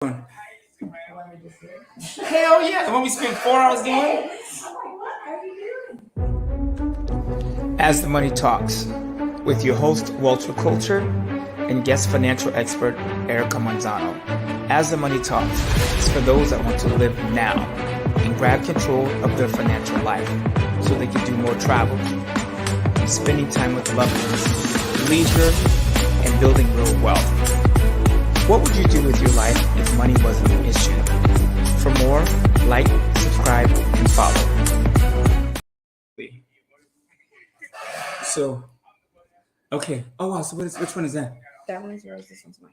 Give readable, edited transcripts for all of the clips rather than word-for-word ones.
Hell yeah, the one we spent 4 hours doing. As the Money Talks, with your host Walter Coulter and guest financial expert Erika Manzano. As the Money Talks, it's for those that want to live now and grab control of their financial life so they can do more travel, spending time with loved ones, leisure, and building real wealth. What would you do with your life if money wasn't an issue? For more, like, subscribe, and follow. So, okay. Oh wow. So which one is that? That one's yours. This one's mine.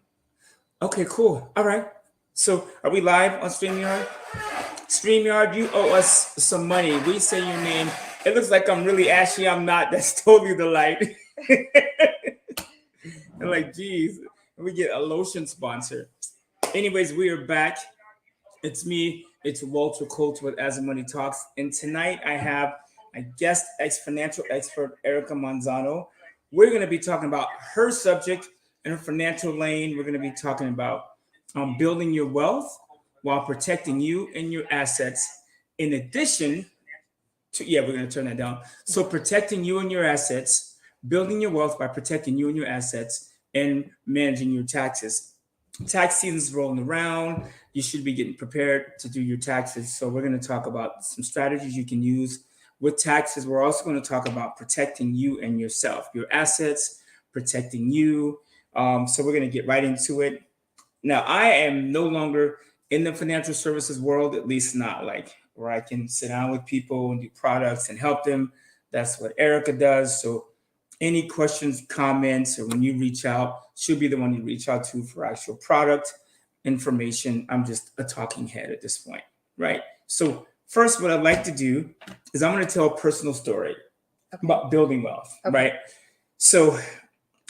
Okay, cool. All right. So are we live on StreamYard? StreamYard, you owe us some money. We say your name. It looks like I'm really ashy. I'm not. That's totally the light. I'm like, geez, we get a lotion sponsor. Anyways, we are back. It's me. It's Walter Coulter with As the Money Talks. And tonight I have a guest financial expert, Erika Manzano. We're going to be talking about her subject in her financial lane. We're going to be talking about building your wealth while protecting you and your assets. In addition to, we're going to turn that down. So protecting you and your assets, building your wealth by protecting you and your assets, and managing your taxes. Tax season's rolling around. You should be getting prepared to do your taxes. So we're going to talk about some strategies you can use with taxes. We're also going to talk about protecting you and yourself, your assets, protecting you. So we're going to get right into it. Now, I am no longer in the financial services world, at least not like where I can sit down with people and do products and help them. That's what Erika does. So any questions, comments, or when you reach out, she'll be the one you reach out to for actual product information. I'm just a talking head at this point, right? So first, what I'd like to do is I'm going to tell a personal story about building wealth, right? So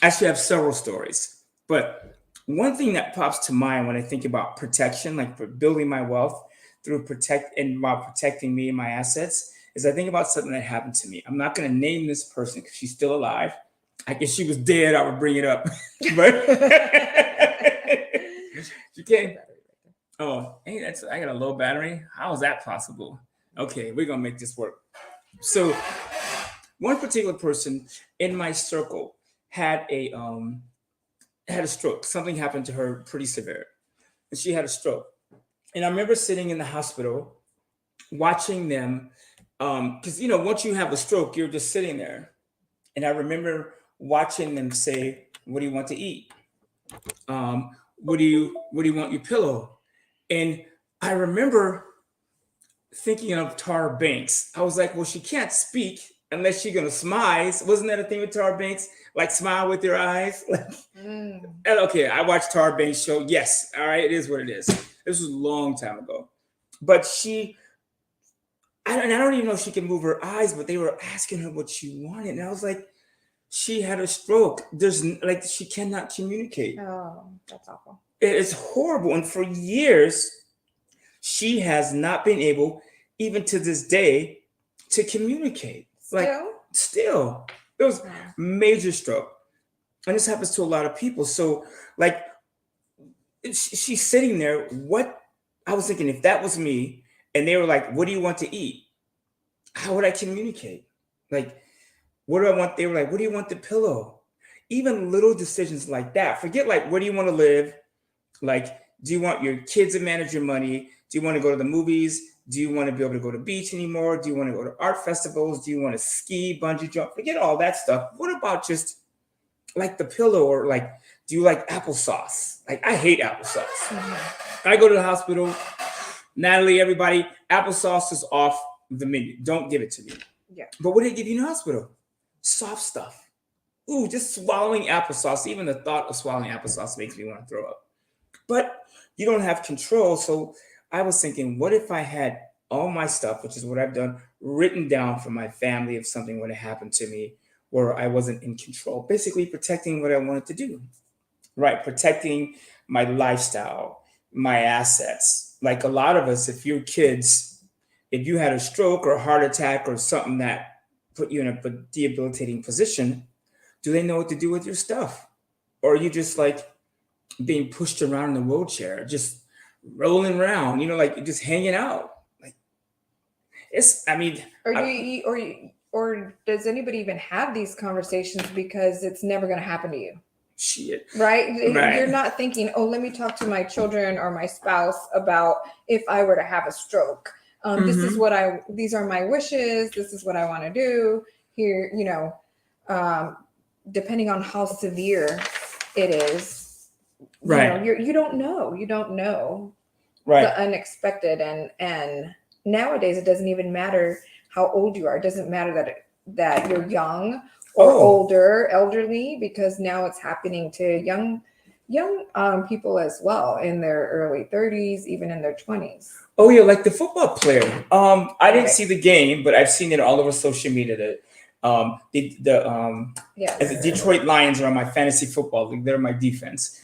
I actually have several stories, but one thing that pops to mind when I think about protection, like for building my wealth through while protecting me and my assets, is I think about something that happened to me. I'm not going to name this person because she's still alive. I guess she was dead, I would bring it up. But she can't. Oh, hey, I got a low battery. How is that possible? Okay, we're gonna make this work. So, one particular person in my circle had a stroke. Something happened to her pretty severe, and she had a stroke. And I remember sitting in the hospital watching them, because once you have a stroke, you're just sitting there. And I remember watching them say, "What do you want to eat? What do you want your pillow?" And I remember thinking of Tara Banks. I was like, well, she can't speak unless she's gonna smile. Wasn't that a thing with Tara Banks? Like smile with your eyes. And okay, I watched Tara Banks show. Yes, all right, it is what it is. This was a long time ago. But I don't even know if she can move her eyes, but they were asking her what she wanted. And I was like, she had a stroke. She cannot communicate. Oh, that's awful. It's horrible. And for years, she has not been able, even to this day, to communicate. Still. It was major stroke. And this happens to a lot of people. So, she's sitting there. I was thinking, if that was me, and they were like, what do you want to eat? How would I communicate? What do I want? They were like, what do you want the pillow? Even little decisions like that. Forget where do you want to live? Do you want your kids to manage your money? Do you want to go to the movies? Do you want to be able to go to the beach anymore? Do you want to go to art festivals? Do you want to ski, bungee jump? Forget all that stuff. What about just the pillow, or do you like applesauce? I hate applesauce. Mm-hmm. I go to the hospital. Natalie, everybody, applesauce is off the menu. Don't give it to me. Yeah. But what do they give you in the hospital? Soft stuff. Ooh, just swallowing applesauce. Even the thought of swallowing applesauce makes me want to throw up. But you don't have control. So I was thinking, what if I had all my stuff, which is what I've done, written down for my family if something were to happen to me where I wasn't in control? Basically protecting what I wanted to do, right? Protecting my lifestyle, my assets. Like a lot of us, if you're kids, if you had a stroke or a heart attack or something that put you in a debilitating position, do they know what to do with your stuff? Or are you just being pushed around in a wheelchair, just rolling around, like just hanging out. Like I mean, Or do I, you, or does anybody even have these conversations because it's never going to happen to you? shit, Right? right? You're not thinking, oh, let me talk to my children or my spouse about if I were to have a stroke. This is Mm-hmm. these are my wishes. This is what I want to do here. Um, depending on how severe it is, Right, you don't know right. the unexpected, and nowadays it doesn't even matter how old you are. It doesn't matter that you're young or Oh, older, elderly, because now it's happening to young people as well in their early 30s, even in their 20s. oh yeah, like the football player. I didn't Right. see the game, but I've seen it all over social media. The as the Yes. Detroit Lions are on my fantasy football league. They're my defense.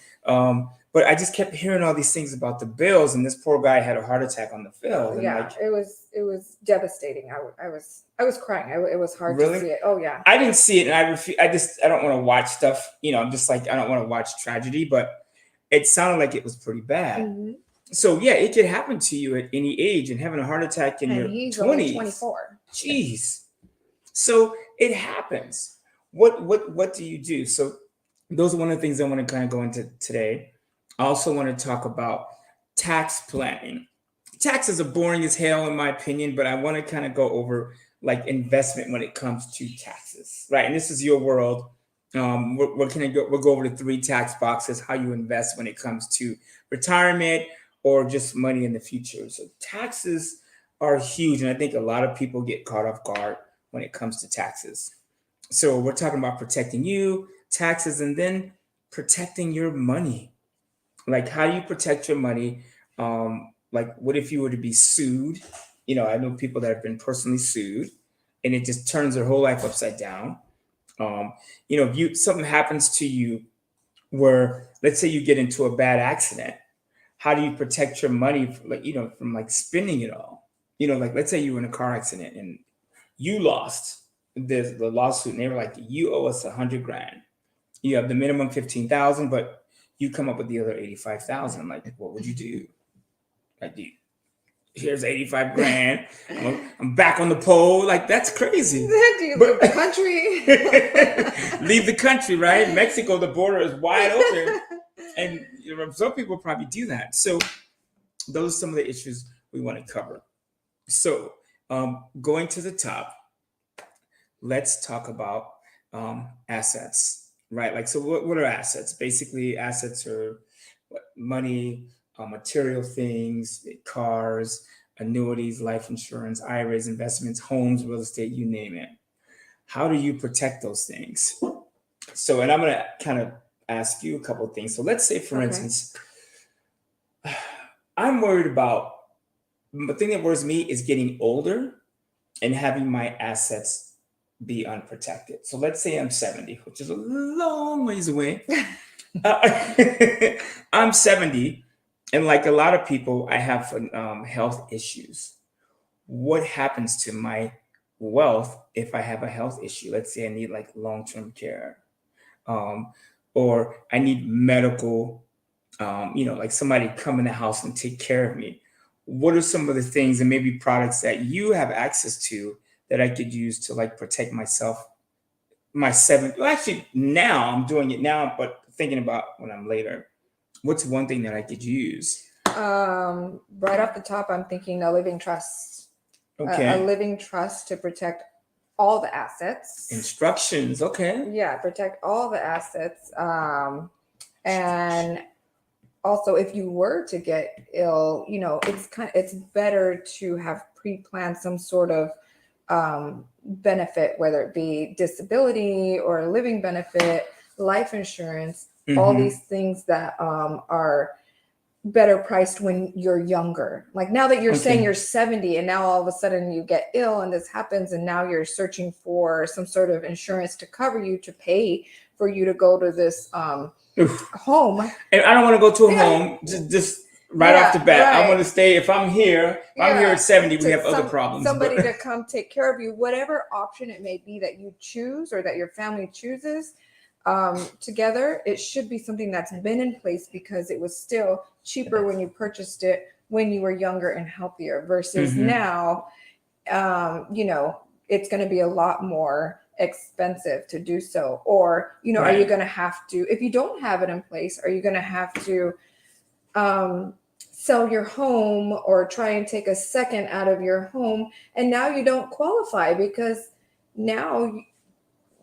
But I just kept hearing all these things about the Bills, and this poor guy had a heart attack on the field, and Yeah, like, it was devastating. I was crying. It was hard to really, see it. Oh yeah. I didn't see it, and I don't want to watch stuff. I'm just like I don't want to watch tragedy, but it sounded like it was pretty bad. Hmm. So yeah, it could happen to you at any age, and having a heart attack in And your he's only 20s. 24. Jeez. So it happens. What do you do? So those are one of the things I want to kind of go into today. I also want to talk about tax planning. Taxes are boring as hell in my opinion, but I want to kind of go over like investment when it comes to taxes, right? And this is your world. We're gonna go. We'll go over the three tax boxes: how you invest when it comes to retirement or just money in the future. So taxes are huge, and I think a lot of people get caught off guard when it comes to taxes. So we're talking about protecting you, taxes, and then protecting your money. Like how do you protect your money? Like what if you were to be sued? I know people that have been personally sued, and it just turns their whole life upside down. Um, if you something happens to you where, let's say, you get into a bad accident, how do you protect your money, from like spending it all? Like let's say you were in a car accident and you lost the lawsuit, and they were like, you owe us 100 grand. You have the minimum 15,000, but you come up with the other 85,000. Like, what would you do? Like, here's 85 grand. I'm back on the pole. Like, that's crazy. Do you But leave the country? leave the country, right? Mexico, the border is wide open, and some people probably do that. So those are some of the issues we want to cover. So going to the top, let's talk about assets, right? Like, so what are assets? Basically, assets are money, material things, cars, annuities, life insurance, IRAs, investments, homes, real estate, you name it. How do you protect those things? So, and I'm going to kind of ask you a couple of things. So, let's say, for Okay. instance, I'm worried about the thing that worries me is getting older and having my assets be unprotected. So let's say I'm 70, which is a long ways away. Uh, I'm 70, and like a lot of people, I have health issues. What happens to my wealth if I have a health issue? Let's say I need like long-term care, um, or I need medical, like somebody come in the house and take care of me. What are some of the things and maybe products that you have access to that I could use to like protect myself? Well, actually, now I'm doing it now, but thinking about when I'm later, what's one thing that I could use? Right off the top, I'm thinking a living trust. A Okay. living trust to protect all the assets. Instructions. Okay. Yeah, protect all the assets. And also, if you were to get ill, it's better to have pre-planned some sort of benefit, whether it be disability or a living benefit, life insurance, all Mm-hmm. these things that are better priced when you're younger. Like now that you're saying Okay. you're 70 and now all of a sudden you get ill and this happens and now you're searching for some sort of insurance to cover you to pay for you to go to this Oof. home. And I don't want to go to a Yeah. home. Just right off Yeah, the bat, I want right. to stay. If I'm here, if I'm here Yeah, at 70, we to have other problems. somebody But to come take care of you, whatever option it may be that you choose or that your family chooses. together, it should be something that's been in place because it was still cheaper when you purchased it when you were younger and healthier versus Mm-hmm. now, it's going to be a lot more expensive to do so. Or, are you Right. going to have to, if you don't have it in place, are you going to have to sell your home or try and take a second out of your home? And now you don't qualify because now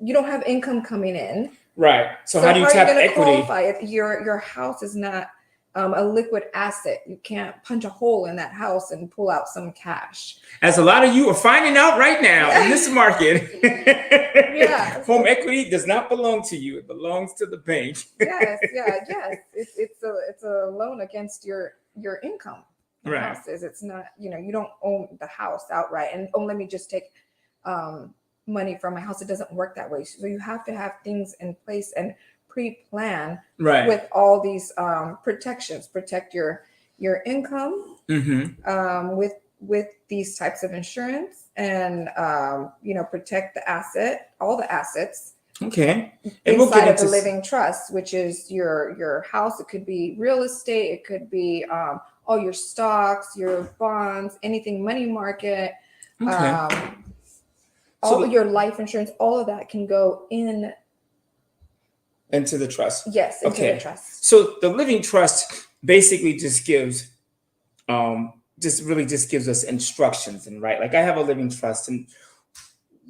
you don't have income coming in. Right. So how So do how you are you tap going to equity? qualify if your house is not a liquid asset? You can't punch a hole in that house and pull out some cash. As a lot of you are finding out right now in this market, Yeah. home equity does not belong to you. It belongs to the bank. Yes. Yeah. Yes. It's a loan against your income. The Right. house is. It's not. You don't own the house outright. And let me just take money from my house. It doesn't work that way. So you have to have things in place and pre-plan Right. with all these protections. Protect your income Mm-hmm. with these types of insurance, and protect all the assets Okay. And we'll get inside of into the living trust, which is your house. It could be real estate. It could be all your stocks, your bonds, anything money market, okay. um, all So your life insurance. All of that can go in. into the trust. Yes, into the Okay. trust. So the living trust basically just gives just gives us instructions, and right, like I have a living trust, and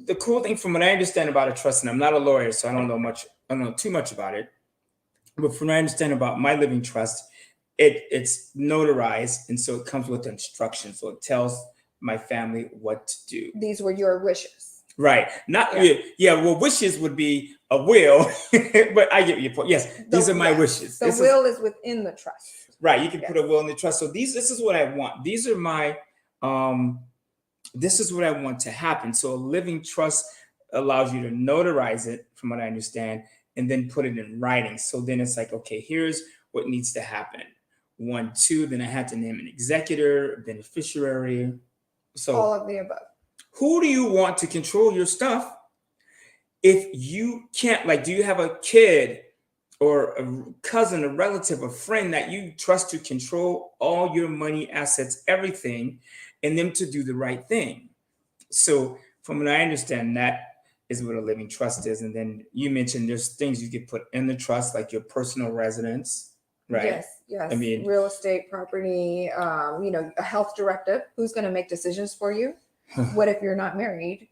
the cool thing from what I understand about a trust, and I'm not a lawyer, so I don't know too much about it, but from what I understand about my living trust, it's notarized, and so it comes with instructions, so it tells my family what to do. These were your wishes. Right. Not Yeah. yeah, well, wishes would be a will, but I get your point. Yes, these are my wishes. The This will is within the trust. right. You can Yes. put a will in the trust. So this is what I want. These are my um this is what I want to happen. So a living trust allows you to notarize it, from what I understand, and then put it in writing. So then it's like, okay, here's what needs to happen. One, two, then I have to name an executor, beneficiary. All So of the above. who do you want to control your stuff if you can't? Like, do you have a kid or a cousin, a relative, a friend that you trust to control all your money, assets, everything, and them to do the right thing? So, from what I understand, that is what a living trust is. And then you mentioned there's things you could put in the trust, like your personal residence, right? Yes, I yes. mean, Real estate, property, a health directive. Who's going to make decisions for you? What if you're not married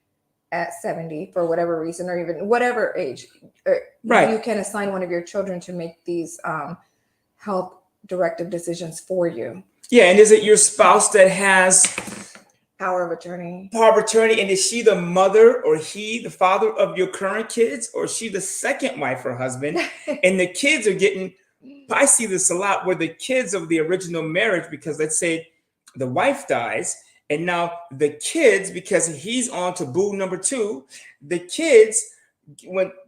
at 70 for whatever reason, or even whatever age? right. You can assign one of your children to make these health directive decisions for you. Yeah, and is it your spouse that has Power of attorney. power of attorney, and is she the mother or he the father of your current kids, or is she the second wife or husband, and the kids are getting? I see this a lot where the kids of the original marriage, because let's say the wife dies, and now the kids, because he's on to boo number two, the kids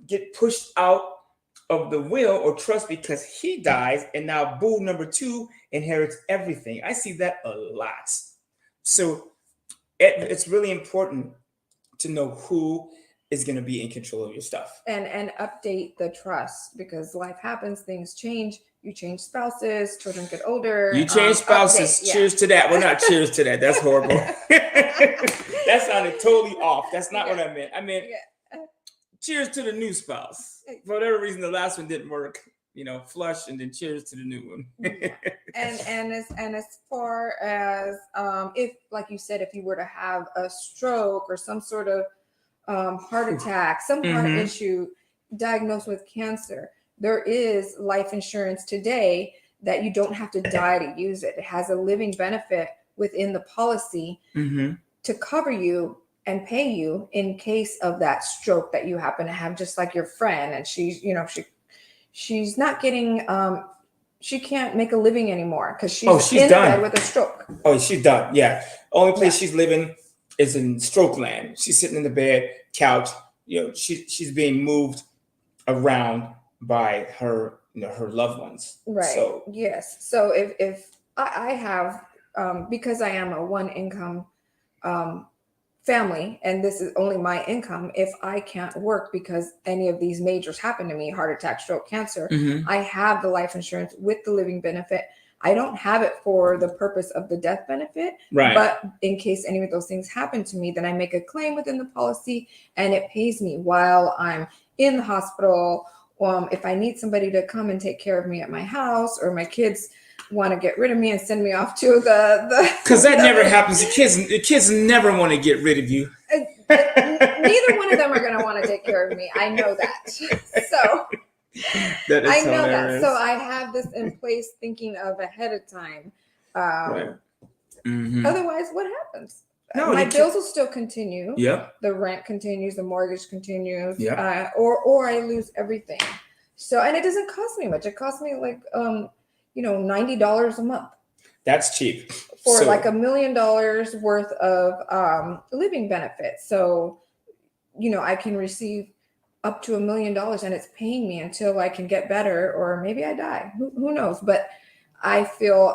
get pushed out of the will or trust because he dies, and now boo number two inherits everything. I see that a lot. So it's really important to know who is going to be in control of your stuff, and update the trust, because life happens, things change. You change spouses, children get older. you change spouses. Update, yeah. Cheers to that. Well, not cheers to that, that's horrible. That sounded totally off. That's not what I meant. I meant cheers to the new spouse. For whatever reason, the last one didn't work. Flush, and then cheers to the new one. and as far as if, like you said, if you were to have a stroke or some sort of heart attack, some heart Mhm. issue, diagnosed with cancer, there is life insurance today that you don't have to die to use it. It has a living benefit within the policy Mhm. to cover you and pay you in case of that stroke that you happen to have, just like your friend. And she's not getting she can't make a living anymore because she's in done. bed with a stroke. Oh, she's done. Yeah. Only place Yeah. she's living is in stroke land. She's sitting in the bed, couch. She's being moved around by her her loved ones. Right. So Yes. So if I have because I am a one income family, and this is only my income, if I can't work because any of these majors happen to me, heart attack, stroke, cancer, Mm-hmm. I have the life insurance with the living benefit. I don't have it for the purpose of the death benefit, Right. but in case any of those things happen to me, then I make a claim within the policy and it pays me while I'm in the hospital. If I need somebody to come and take care of me at my house, or my kids want to get rid of me and send me off to the Because that never happens. The kids never want to get rid of you. Neither one of them are going to want to take care of me. I know that. So That is I know hilarious. that. So I have this in place, thinking of ahead of time. Right. Mm-hmm. Otherwise, what happens? No, my bills will still continue. Yep. The rent continues. The mortgage continues. Yep. Or I lose everything. So, and it doesn't cost me much. It costs me like $90 a month. That's cheap. For like $1 million worth of living benefits. So, I can receive up to $1 million, and it's paying me until I can get better, or maybe I die. Who knows? But I feel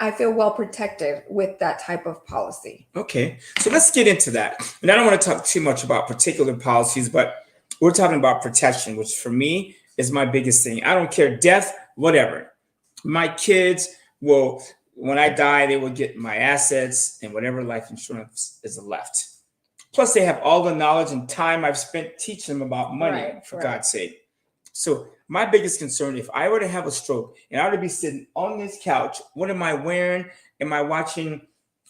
well protected with that type of policy. Okay, so let's get into that. And I don't want to talk too much about particular policies, but we're talking about protection, which for me is my biggest thing. I don't care, death, whatever. My kids will, when I die, they will get my assets and whatever life insurance is left. Plus, they have all the knowledge and time I've spent teaching them about money, for God's sake. So my biggest concern, if I were to have a stroke and I were to be sitting on this couch, what am I wearing? Am I watching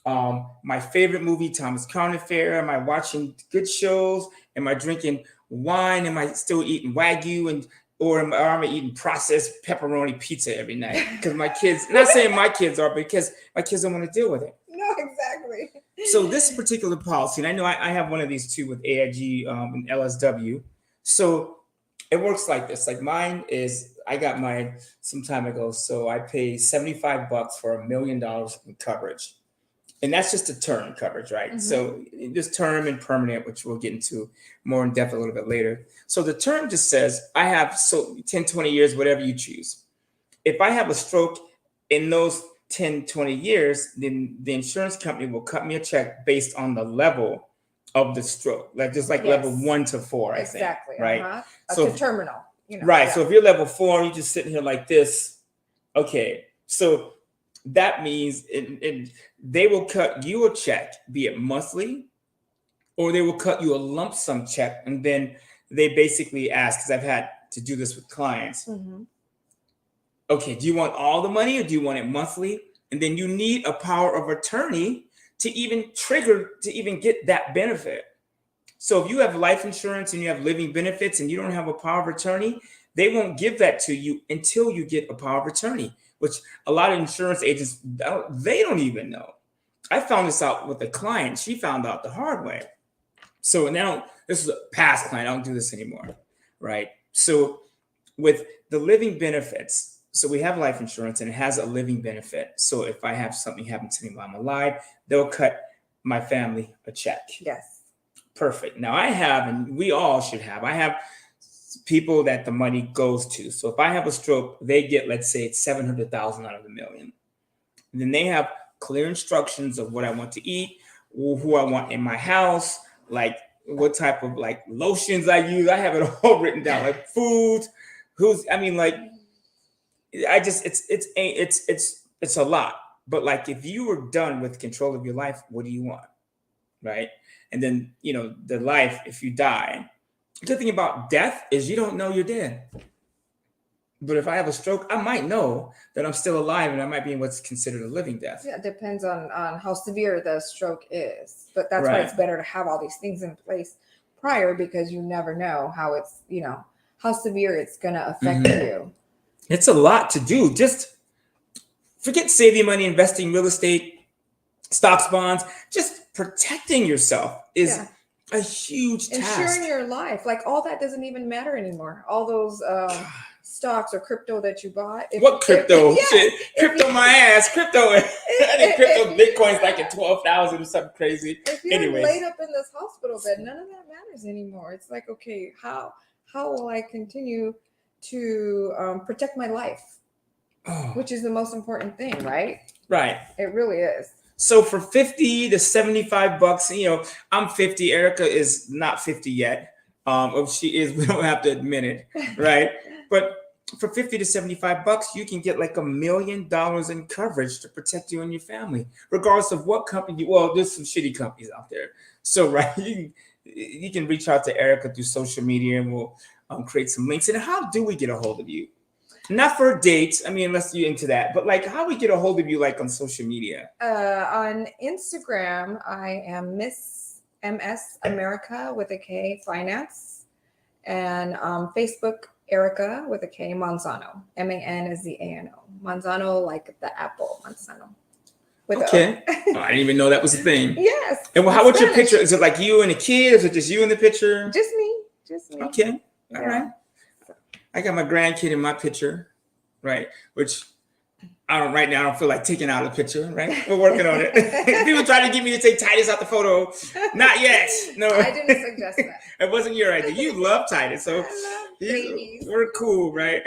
my favorite movie, Thomas Crown Affair? Am I watching good shows? Am I drinking wine? Am I still eating Wagyu? Or am I eating processed pepperoni pizza every night? Because my kids, not saying my kids are, because my kids don't want to deal with it. No, exactly. So this particular policy, and I know I have one of these too with AIG and LSW. So it works like this. Like mine is, I got mine some time ago. So I pay $75 for $1 million in coverage. And that's just a term coverage, right? Mm-hmm. So this term and permanent, which we'll get into more in depth a little bit later. So the term just says, I have 10, 20 years, whatever you choose. If I have a stroke in those 10, 20 years, then the insurance company will cut me a check based on the level of the stroke, like just like level 1 to 4, I think. Right. Uh-huh. So terminal. Right. Yeah. So if you're level 4, you're just sitting here like this. Okay. So that means they will cut you a check, be it monthly, or they will cut you a lump sum check. And then they basically ask, because I've had to do this with clients. Mm-hmm. Okay, do you want all the money or do you want it monthly? And then you need a power of attorney to even get that benefit. So if you have life insurance and you have living benefits and you don't have a power of attorney, they won't give that to you until you get a power of attorney, which a lot of insurance agents, they don't even know. I found this out with a client. She found out the hard way. So now this is a past client. I don't do this anymore, right? So with the living benefits, so we have life insurance and it has a living benefit. So if I have something happen to me while I'm alive, they'll cut my family a check. Yes. Perfect. Now I have, and we all should have, I have people that the money goes to. So if I have a stroke, they get, let's say it's $700,000 out of $1 million. And then they have clear instructions of what I want to eat, who I want in my house, like what type of like lotions I use. I have it all written down, like food, it's a lot. But like, if you were done with control of your life, what do you want? Right. And then, the life, if you die, the good thing about death is you don't know you're dead. But if I have a stroke, I might know that I'm still alive and I might be in what's considered a living death. Yeah, it depends on how severe the stroke is. But that's why it's better to have all these things in place prior, because you never know how it's, how severe it's going to affect you. It's a lot to do. Just forget saving money, investing in real estate, stocks, bonds. Just protecting yourself is a huge task. Insuring your life. Like, all that doesn't even matter anymore. All those stocks or crypto that you bought. What crypto? Shit. Crypto my ass. Crypto. I think crypto Bitcoin's like at 12,000 or something crazy. If you're laid up in this hospital bed, none of that matters anymore. It's like, okay, how will I continue to protect my life? Which is the most important thing, right? Right. It really is. So for 50 to 75 bucks, I'm 50. Erica is not 50 yet. If she is, we don't have to admit it, right? But for 50 to 75 bucks, you can get like $1 million in coverage to protect you and your family, regardless of what company. Well, there's some shitty companies out there. So, right, you can reach out to Erica through social media, and we'll create some links. And how do we get a hold of you? Not for dates. I mean, unless you're into that. But like, how we get a hold of you, like on social media? On Instagram, I am Miss MS America with a K Finance, and Facebook, Erika with a K Manzano. Manzano. Manzano, like the apple. Manzano. Okay. Oh, I didn't even know that was a thing. Yes. And well, what's your picture? Is it like you and a kid? Is it just you in the picture? Just me. Just me. Okay. All right. I got my grandkid in my picture, right? Which right now I don't feel like taking out a picture, right? We're working on it. People try to get me to take Titus out the photo. Not yet. No. I didn't suggest that. It wasn't your idea. You love Titus, so I love babies. We're cool, right?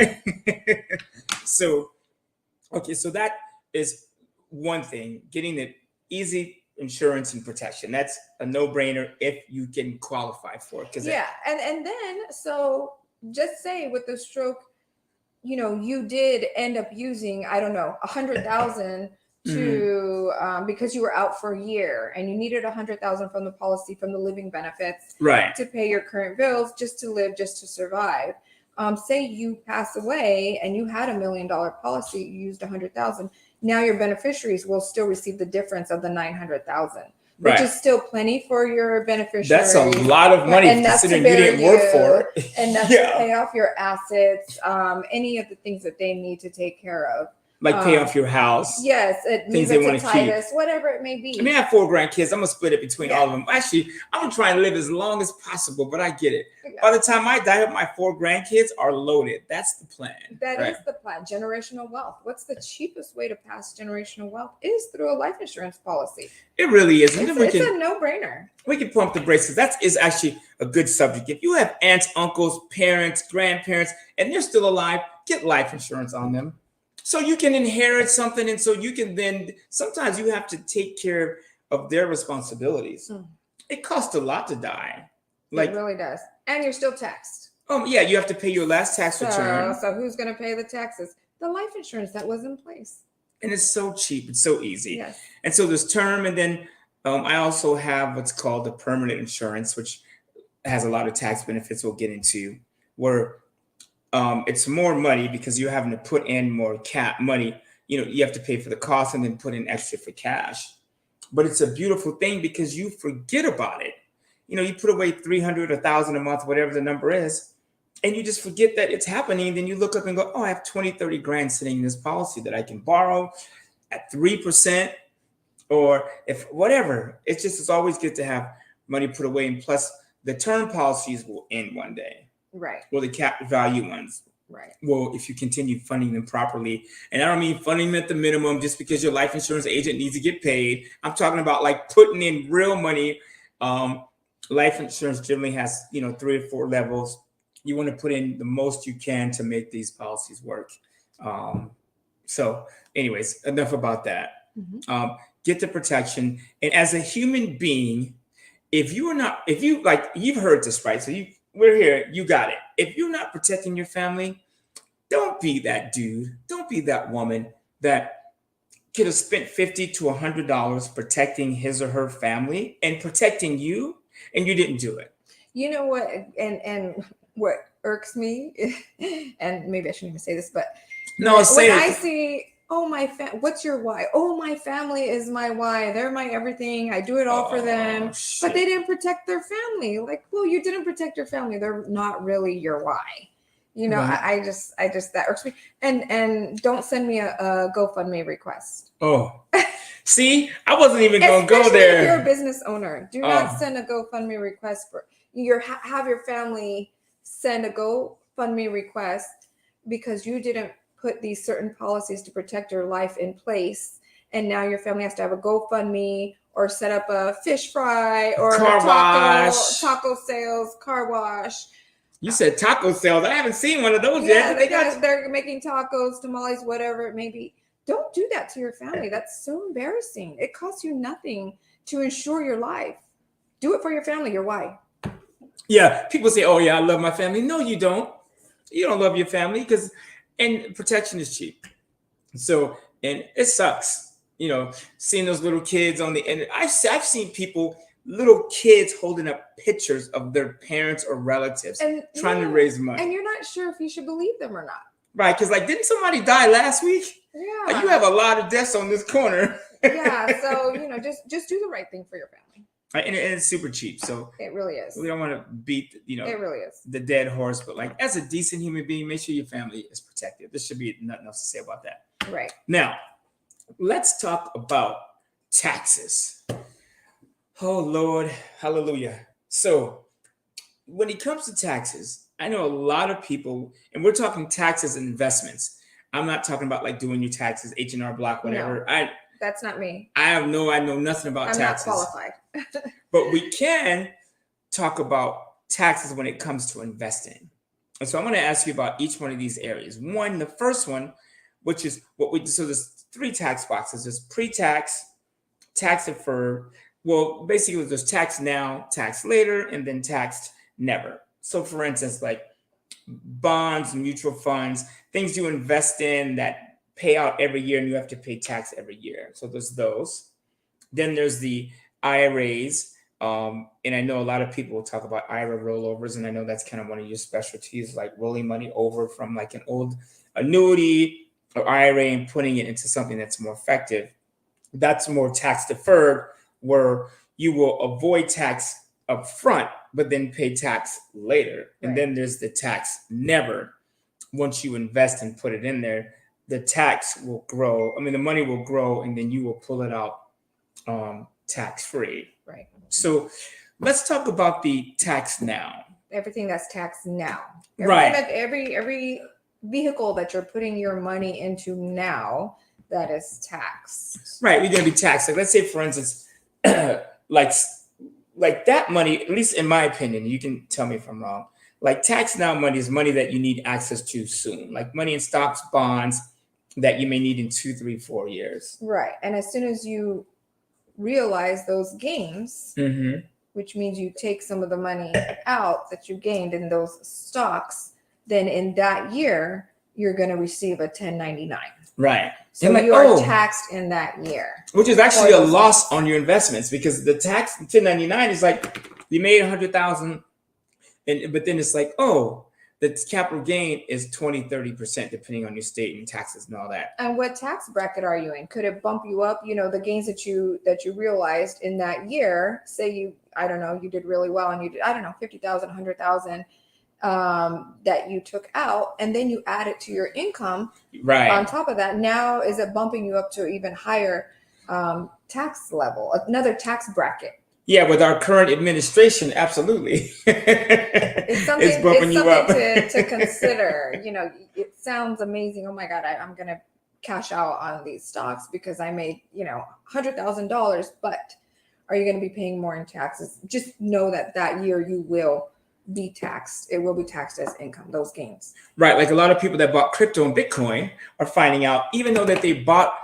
So, okay, so that is one thing. Getting the easy insurance and protection. That's a no-brainer if you can qualify for it. And then so just say with the stroke, you did end up using, I don't know, 100,000 to because you were out for a year and you needed 100,000 from the policy, from the living benefits, right, to pay your current bills, just to live, just to survive. Say you pass away and you had $1 million policy, you used 100,000. Now your beneficiaries will still receive the difference of the 900,000. Which is still plenty for your beneficiaries. That's a lot of money, and considering you didn't work for it. And that's to pay off your assets, any of the things that they need to take care of. Like pay off your house. Yes, things they want to keep. Whatever it may be. I mean, I have 4 grandkids. I'm going to split it between all of them. Actually, I'm going to try and live as long as possible, but I get it. By the time I die, my 4 grandkids are loaded. That's the plan. That is the plan. Generational wealth. What's the cheapest way to pass generational wealth? Is through a life insurance policy. It really is. It's a no-brainer. We can pump the brakes. That is actually a good subject. If you have aunts, uncles, parents, grandparents, and they're still alive, get life insurance on them. So you can inherit something, and so you can then, sometimes you have to take care of their responsibilities. It costs a lot to die. It really does. And you're still taxed. Yeah, you have to pay your last tax return. So who's going to pay the taxes? The life insurance that was in place. And it's so cheap. It's so easy. Yes. And so there's term, and then I also have what's called the permanent insurance, which has a lot of tax benefits we'll get into, where it's more money because you're having to put in more money. You have to pay for the cost and then put in extra for cash. But it's a beautiful thing because you forget about it. You put away 300 or 1,000 a month, whatever the number is, and you just forget that it's happening. Then you look up and go, oh, I have 20, 30 grand sitting in this policy that I can borrow at 3%, or if whatever. It's always good to have money put away. And plus, the term policies will end one day. Right. Well, the cap value ones. Right. Well, if you continue funding them properly, and I don't mean funding them at the minimum just because your life insurance agent needs to get paid. I'm talking about like putting in real money. Life insurance generally has, 3 or 4 levels. You want to put in the most you can to make these policies work. So anyways, enough about that. Get the protection. And as a human being, you've heard this, right? So we're here, you got it. If you're not protecting your family, don't be that dude. Don't be that woman that could have spent $50 to $100 protecting his or her family and protecting you, and you didn't do it. You know what? And what irks me, and maybe I shouldn't even say this, but no, when I see, what's your why? Oh, my family is my why. They're my everything. I do it all for them. Shit. But they didn't protect their family. Like, well, you didn't protect your family. They're not really your why. Right. I just that irks me. And don't send me a GoFundMe request. Oh, see, I wasn't even going to go there. If you're a business owner, do not send a GoFundMe request have your family send a GoFundMe request because you didn't put these certain policies to protect your life in place, and now your family has to have a GoFundMe or set up a fish fry or taco sales, car wash. You said taco sales. I haven't seen one of those yet. They're making tacos, tamales, whatever it may be. Don't do that to your family. That's so embarrassing. It costs you nothing to insure your life. Do it for your family, your wife. Yeah, people say, "Oh yeah, I love my family." No, you don't. You don't love your family because, and protection is cheap. So, and it sucks, seeing those little kids on the end. I've seen people, little kids holding up pictures of their parents or relatives And trying to raise money. And you're not sure if you should believe them or not. Right, because like, didn't somebody die last week? Yeah. Like, you have a lot of deaths on this corner. Yeah, so just do the right thing for your family. Right, and it's super cheap, so it really is. We don't want to beat, it really is the dead horse, but like, as a decent human being, make sure your family is protected. There should be nothing else to say about that. Right. Now, let's talk about taxes. Oh Lord, hallelujah. So, when it comes to taxes, I know a lot of people, and we're talking taxes and investments. I'm not talking about like doing your taxes, H&R Block, whatever. No, that's not me. I know nothing about taxes. I'm not qualified. But we can talk about taxes when it comes to investing. And so I'm going to ask you about each one of these areas. One, the first one, which is so there's 3 tax boxes. There's pre-tax, tax deferred. Well, basically there's tax now, tax later, and then taxed never. So for instance, like bonds, mutual funds, things you invest in that pay out every year and you have to pay tax every year. So there's those. Then there's the IRAs. And I know a lot of people will talk about IRA rollovers, and I know that's kind of one of your specialties, like rolling money over from like an old annuity or IRA and putting it into something that's more effective. That's more tax deferred, where you will avoid tax up front, but then pay tax later. And Right. then there's the tax never. Once you invest and put it in there, the tax will grow. I mean, the money will grow, and then you will pull it out tax free. Right. So let's talk about the tax now. Everything that's taxed now. Right. Every vehicle that you're putting your money into now, that is taxed. Right. We're going to be taxed. Like, let's say, for instance, like that money, at least in my opinion, you can tell me if I'm wrong. Like, tax now money is money that you need access to soon, like money in stocks, bonds that you may need in 2, 3, 4 years. Right. And as soon as you realize those gains, Mm-hmm. which means you take some of the money out that you gained in those stocks, then in that year, you're going to receive a 1099. Right. So like, you are taxed in that year. Which is actually a loss on your investments, because the tax 1099 is like you made 100,000, but then it's like, oh, the capital gain is 20-30% depending on your state and taxes and all that. And what tax bracket are you in? Could it bump you up? The gains that you realized in that year, say you did really well and you did, 50,000, 100,000 that you took out, and then you add it to your income. Right. On top of that, now is it bumping you up to even higher tax level, another tax bracket? Yeah, with our current administration, absolutely. It's bumping you up. to consider. It sounds amazing. Oh my God, I'm gonna cash out on these stocks because I made $100,000. But are you going to be paying more in taxes? Just know that year you will be taxed. It will be taxed as income, those gains. Right. Like a lot of people that bought crypto and Bitcoin are finding out, even though that they bought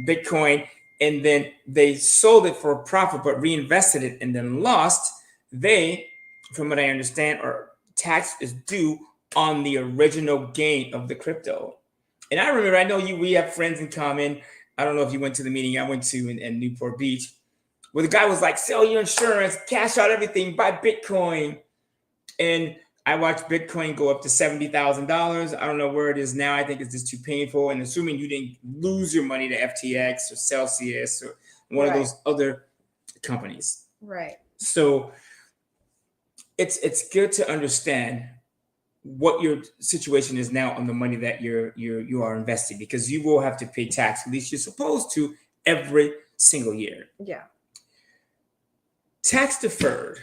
Bitcoin and then they sold it for a profit, but reinvested it and then lost, they, from what I understand, tax is due on the original gain of the crypto. And I remember, I know we have friends in common. I don't know if you went to the meeting I went to in Newport Beach, where the guy was like, sell your insurance, cash out everything, buy Bitcoin. And I watched Bitcoin go up to $70,000. I don't know where it is now. I think it's just too painful. And assuming you didn't lose your money to FTX or Celsius or one of those other companies. Right. So it's good to understand what your situation is now on the money that you are investing, because you will have to pay tax, at least you're supposed to, every single year. Yeah. Tax deferred.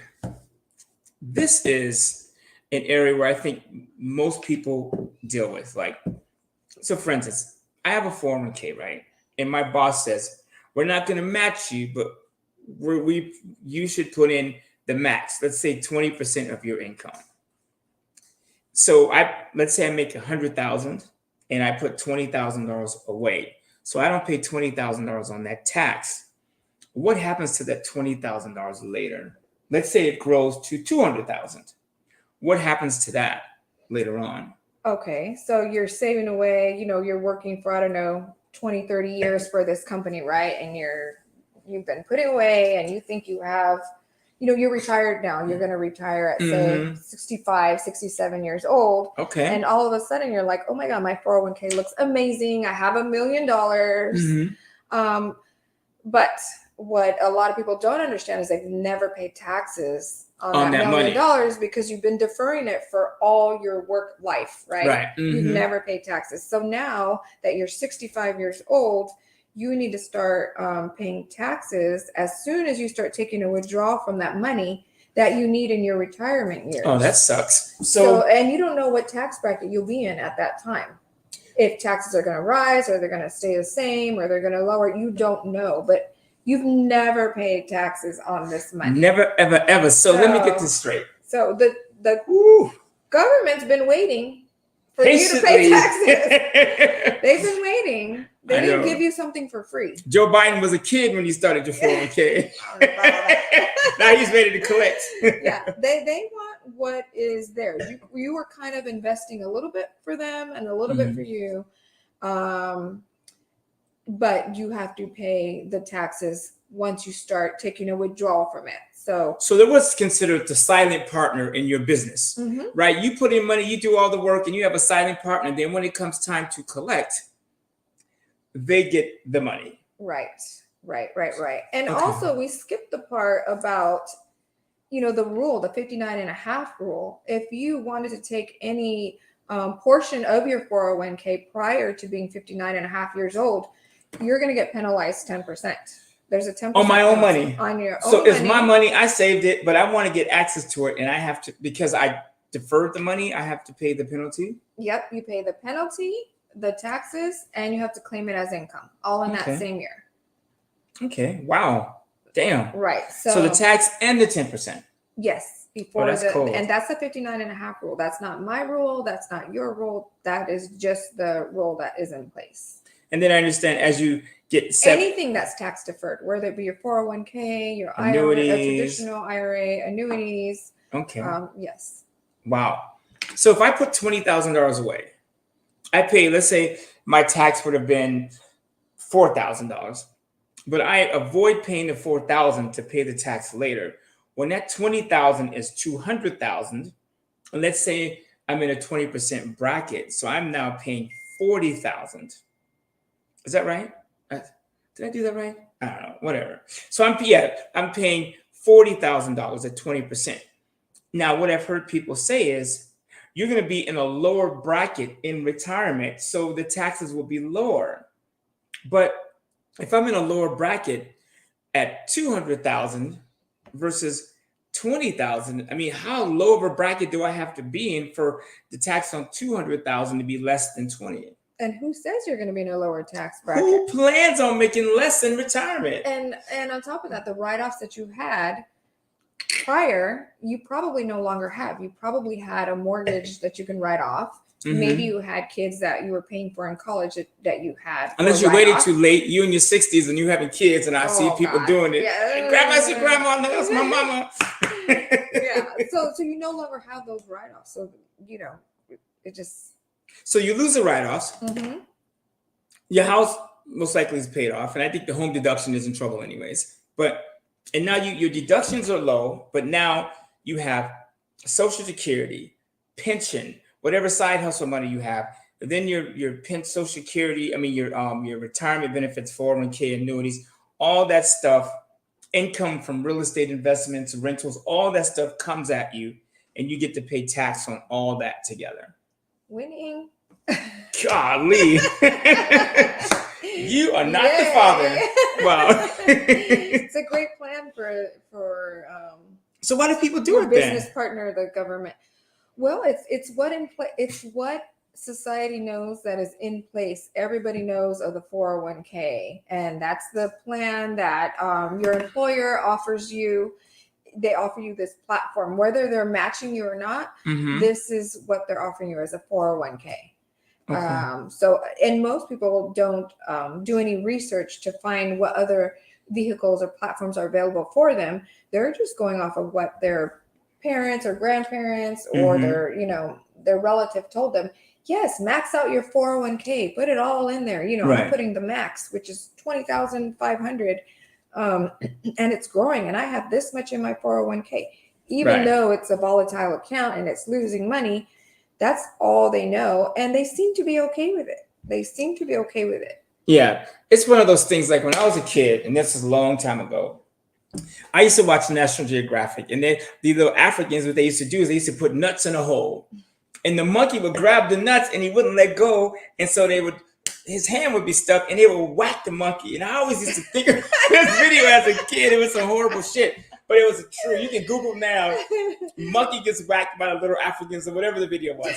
This is an area where I think most people deal with. Like, so for instance, I have a 401k, right? And my boss says, we're not going to match you, but you should put in the max, let's say 20% of your income. So let's say I make $100,000 and I put $20,000 away. So I don't pay $20,000 on that tax. What happens to that $20,000 later? Let's say it grows to $200,000. What happens to that later on? Okay, so you're saving away, you're working for, I don't know, 20, 30 years for this company, right? And you've been putting away and you think you have, you're retired now. You're going to retire at say 65, 67 years old. Okay. And all of a sudden you're like, oh my God, my 401k looks amazing. I have $1 million. But what a lot of people don't understand is they've never paid taxes on that $1 million because you've been deferring it for all your work life, right? Right. You've never paid taxes. So now that you're 65 years old, you need to start paying taxes as soon as you start taking a withdrawal from that money that you need in your retirement years. Oh, that sucks. So and you don't know what tax bracket you'll be in at that time. If taxes are going to rise or they're going to stay the same or they're going to lower, you don't know. But you've never paid taxes on this money. Never, ever, ever. So let me get this straight. So the government's been waiting for you to pay taxes. They've been waiting. They didn't give you something for free. Joe Biden was a kid when he started your 401k. Now he's ready to collect. Yeah, they want what is there. You were kind of investing a little bit for them and a little bit for you. But you have to pay the taxes once you start taking a withdrawal from it. So there was considered the silent partner in your business, right? You put in money, you do all the work, and you have a silent partner. Then when it comes time to collect, they get the money. Right. And also we skipped the part about, the rule, the 59.5 rule. If you wanted to take any portion of your 401k prior to being 59.5 years old, you're going to get penalized 10%. There's a 10% on my own money. On your own so it's money. my money. I saved it, but I want to get access to it, and I have to, because I deferred the money, I have to pay the penalty. Yep, you pay the penalty, the taxes, and you have to claim it as income, all in that same year. Okay. Wow. Damn. Right. So the tax and the 10%. Yes. Before cool. And that's the 59.5 rule. That's not my rule. That's not your rule. That is just the rule that is in place. And then I understand as you get anything that's tax deferred, whether it be your 401k, your annuities, IRA, a traditional IRA, annuities. Okay. Yes. Wow. So if I put $20,000 away, I pay, let's say my tax would have been $4,000, but I avoid paying the $4,000 to pay the tax later. When that $20,000 is $200,000, and let's say I'm in a 20% bracket, so I'm now paying $40,000. Is that right? Did I do that right? I don't know. Whatever. So I'm paying $40,000 at 20%. Now, what I've heard people say is you're going to be in a lower bracket in retirement, so the taxes will be lower. But if I'm in a lower bracket at $200,000 versus $20,000, I mean, how low of a bracket do I have to be in for the tax on $200,000 to be less than $20,000? And who says you're going to be in a lower tax bracket? Who plans on making less in retirement? And on top of that, the write-offs that you had prior, you probably no longer have. You probably had a mortgage that you can write off. Maybe you had kids that you were paying for in college that you had. Unless you waited too late, you in your 60s and you having kids, and I see people doing it. Yeah. Grandma, no, that's my mama. Yeah. So you no longer have those write-offs. So, it just... So you lose the write-offs. Your house most likely is paid off, and I think the home deduction is in trouble anyways. And now your deductions are low, but now you have Social Security, pension, whatever side hustle money you have. Then your Social Security, your retirement benefits, 401k, annuities, all that stuff, income from real estate investments, rentals, all that stuff comes at you, and you get to pay tax on all that together. Winning. Golly. You are not the father. Wow. It's a great plan for so why do people do it then? Business partner, the government. Well, it's what society knows that is in place. Everybody knows of the 401k, and that's the plan that your employer offers you. They offer you this platform, whether they're matching you or not. This is what they're offering you as a 401k. Okay. So, and most people don't do any research to find what other vehicles or platforms are available for them. They're just going off of what their parents or grandparents or Mm-hmm. their, their relative told them. Yes, max out your 401k, put it all in there. I'm Right. putting the max, which is 20,500, and it's growing, and I have this much in my 401k. Even Right. though it's a volatile account and it's losing money, that's all they know, and they seem to be okay with it. They seem to be okay with it. Yeah. It's one of those things like when I was a kid, and this is a long time ago, I used to watch National Geographic, and the little Africans, what they used to do is they used to put nuts in a hole, and the monkey would grab the nuts and he wouldn't let go, and so his hand would be stuck, and they would whack the monkey. And I always used to think of this video as a kid. It was some horrible shit, but it was true. You can Google now. Monkey gets whacked by the little Africans or whatever the video was,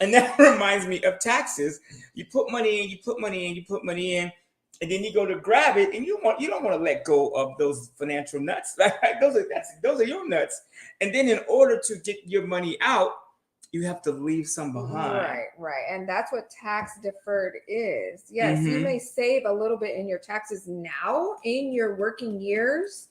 and that reminds me of taxes. You put money in, you put money in, you put money in. And then you go to grab it, and you don't want to let go of those financial nuts. Like those are your nuts. And then in order to get your money out, you have to leave some behind. Right. And that's what tax deferred is. Yes, you Mm-hmm. may save a little bit in your taxes now in your working years,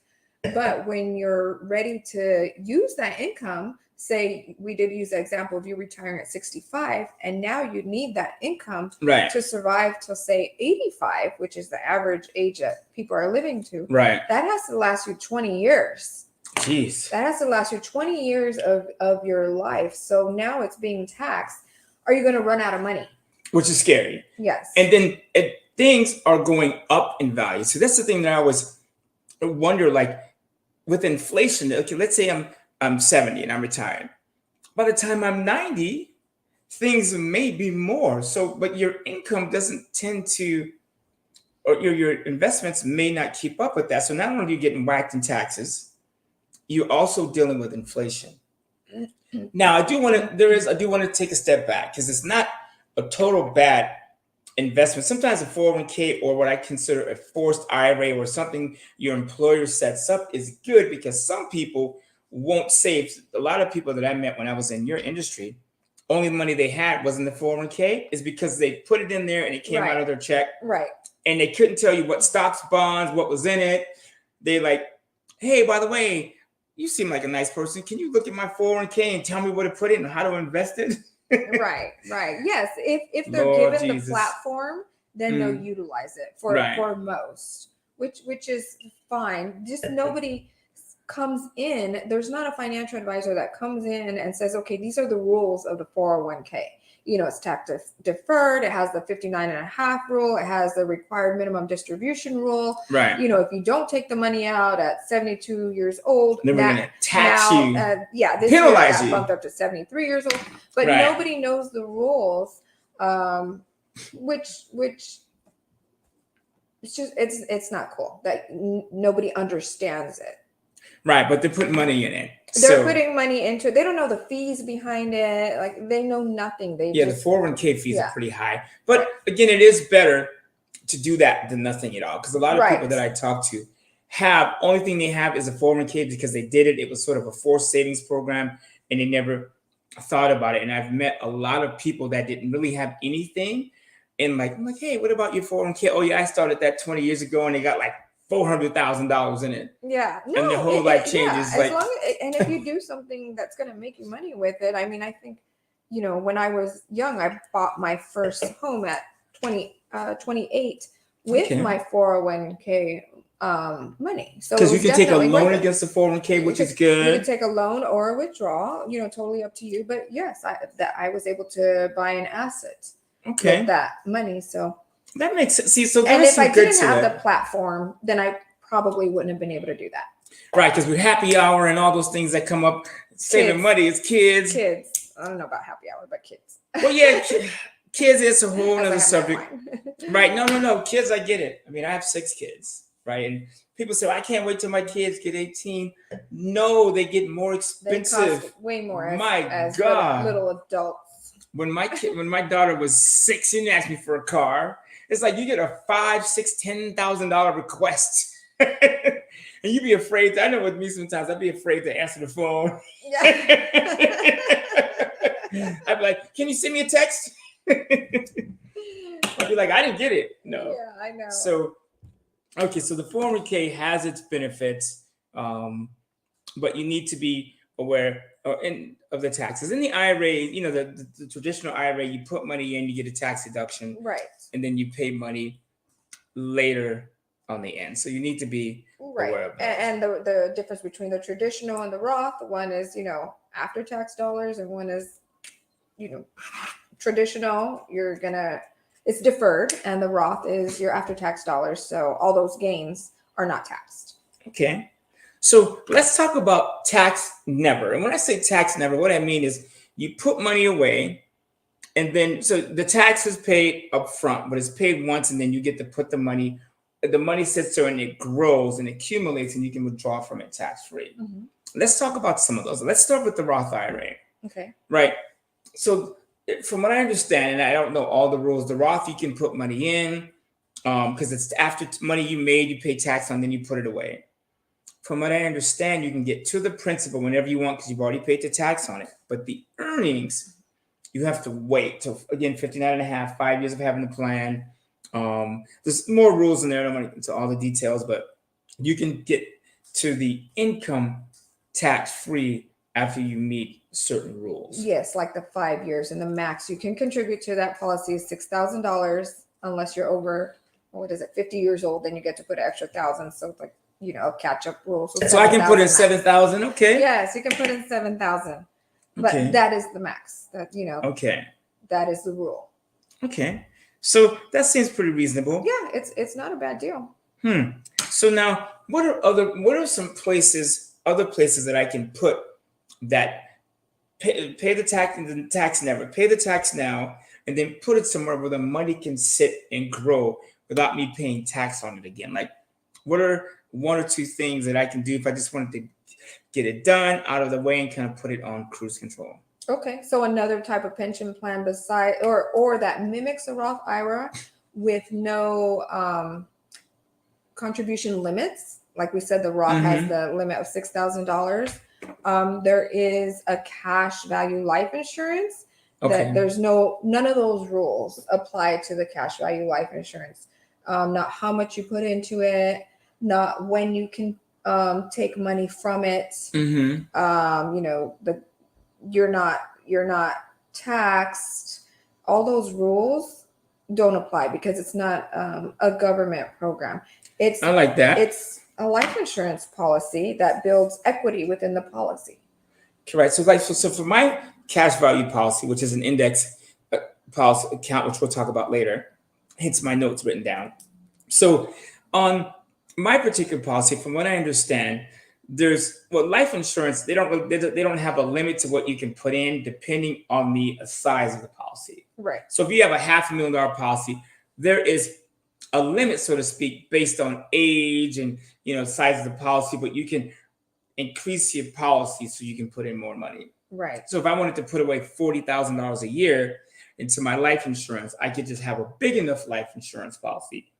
but when you're ready to use that income, say we did use the example of you retiring at 65, and now you need that income Right. to survive till say 85, which is the average age that people are living to. Right. That has to last you 20 years. Jeez. That has to last you 20 years of your life. So now it's being taxed. Are you going to run out of money? Which is scary. Yes. And then things are going up in value. So that's the thing that I always wonder, like with inflation. Okay, let's say I'm 70 and I'm retired. By the time I'm 90, things may be more. So, but your income doesn't tend to, or your investments may not keep up with that. So not only are you getting whacked in taxes, you're also dealing with inflation. Now, I do want to take a step back because it's not a total bad investment. Sometimes a 401k or what I consider a forced IRA or something your employer sets up is good because some people won't save. A lot of people that I met when I was in your industry, only money they had was in the 401k is because they put it in there and it came out of their check. Right. And they couldn't tell you what stocks, bonds, what was in it. They like, hey, by the way, you seem like a nice person. Can you look at my 401k and tell me what to put in and how to invest it? Right. Yes. If they're Lord given Jesus. the platform, then they'll utilize it for most, which is fine. Just nobody comes in. There's not a financial advisor that comes in and says, okay, these are the rules of the 401k. It's tax deferred. It has the 59.5 rule. It has the required minimum distribution rule. Right. If you don't take the money out at 72 years old, then we're going to tax you. This penalize year you. bumped up to 73 years old. But nobody knows the rules, which it's not cool that nobody understands it. Right, but they're putting money in it. They're putting money into it. They don't know the fees behind it. Like they know nothing. The 401k fees are pretty high. But again, it is better to do that than nothing at all. Because a lot of people that I talk to only thing they have is a 401k because they did it. It was sort of a forced savings program and they never thought about it. And I've met a lot of people that didn't really have anything. And I'm like, hey, what about your 401k? Oh yeah, I started that 20 years ago and they got like $400,000 in it. Yeah, no, and the whole life changes. As long as, and if you do something that's going to make you money with it, I mean, I think, when I was young, I bought my first home at 28 with my 401k money. So because you can take a loan against the 401k, which is good. You can take a loan or a withdrawal, totally up to you. But yes, I was able to buy an asset with that money. So that makes sense. See, so and if I didn't have the platform, then I probably wouldn't have been able to do that. Right, because with happy hour and all those things that come up, saving money is kids. I don't know about happy hour, but kids. Well, yeah, kids is a whole other subject. Right, no, kids, I get it. I mean, I have 6 kids, right? And people say, I can't wait till my kids get 18. No, they get more expensive. They cost way more. As God, little adults. When my daughter was 6, she didn't ask me for a car. It's like you get a $5,000, $6,000, $10,000 request, and you be afraid. I know with me sometimes I'd be afraid to answer the phone. Yeah. I'd be like, "Can you send me a text?" I'd be like, I didn't get it. No. Yeah, I know. So, okay, so the 401k has its benefits, but you need to be aware of the taxes. In the IRA, the traditional IRA, you put money in, you get a tax deduction, Right. and then you pay money later on the end. So you need to be Right. aware of that. And the difference between the traditional and the Roth, one is, after tax dollars, and one is, traditional, it's deferred, and the Roth is your after tax dollars. So all those gains are not taxed. Okay. So let's talk about tax never. And when I say tax never, what I mean is you put money away, and then so the tax is paid up front, but it's paid once, and then you get to put the money sits there and it grows and accumulates, and you can withdraw from it tax free. Mm-hmm. Let's talk about some of those. Let's start with the Roth IRA. Okay. Right. So from what I understand, and I don't know all the rules, the Roth, you can put money in because it's after money you made, you pay tax on, then you put it away. From what I understand, you can get to the principal whenever you want because you've already paid the tax on it. But the earnings, you have to wait till, again, 59 and a half, 5 years of having the plan. There's more rules in there. I don't want to get into all the details, but you can get to the income tax-free after you meet certain rules. Yes, like the 5 years, and the max you can contribute to that policy is $6,000 unless you're over, 50 years old, then you get to put an extra $1,000. So it's like, a catch-up rule. So I can put in 7,000, okay? Yes, you can put in 7,000. But Okay. that is the max. Okay. That is the rule. Okay. So that seems pretty reasonable. Yeah, it's not a bad deal. So now, what are some other places that I can put that pay the tax and the tax never, pay the tax now, and then put it somewhere where the money can sit and grow without me paying tax on it again? Like, what are one or two things that I can do if I just wanted to get it done out of the way and kind of put it on cruise control? Okay, so another type of pension plan beside or that mimics a Roth IRA with no contribution limits. Like we said, the Roth has the limit of $6,000. There is a cash value life insurance. Okay. That there's none of those rules apply to the cash value life insurance. Not how much you put into it, not when you can take money from it. You're not taxed. All those rules don't apply because it's not a government program. I like that. It's a life insurance policy that builds equity within the policy. Correct. So for my cash value policy, which is an index policy account, which we'll talk about later, hence my notes written down. So on my particular policy, from what I understand, life insurance, they don't have a limit to what you can put in depending on the size of the policy. Right. So if you have a $500,000 policy, there is a limit, so to speak, based on age and size of the policy, but you can increase your policy so you can put in more money. Right. So if I wanted to put away $40,000 a year into my life insurance, I could just have a big enough life insurance policy.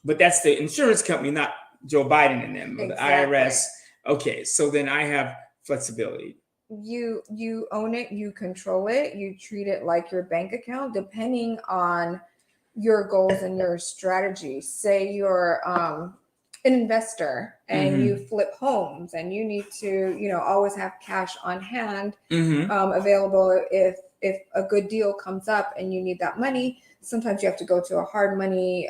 But that's the insurance company, not Joe Biden and them, or the IRS. Okay, so then I have flexibility. You own it, you control it, you treat it like your bank account, depending on your goals and your strategy. Say you're an investor and you flip homes, and you need to always have cash on hand available if a good deal comes up and you need that money. Sometimes you have to go to a hard money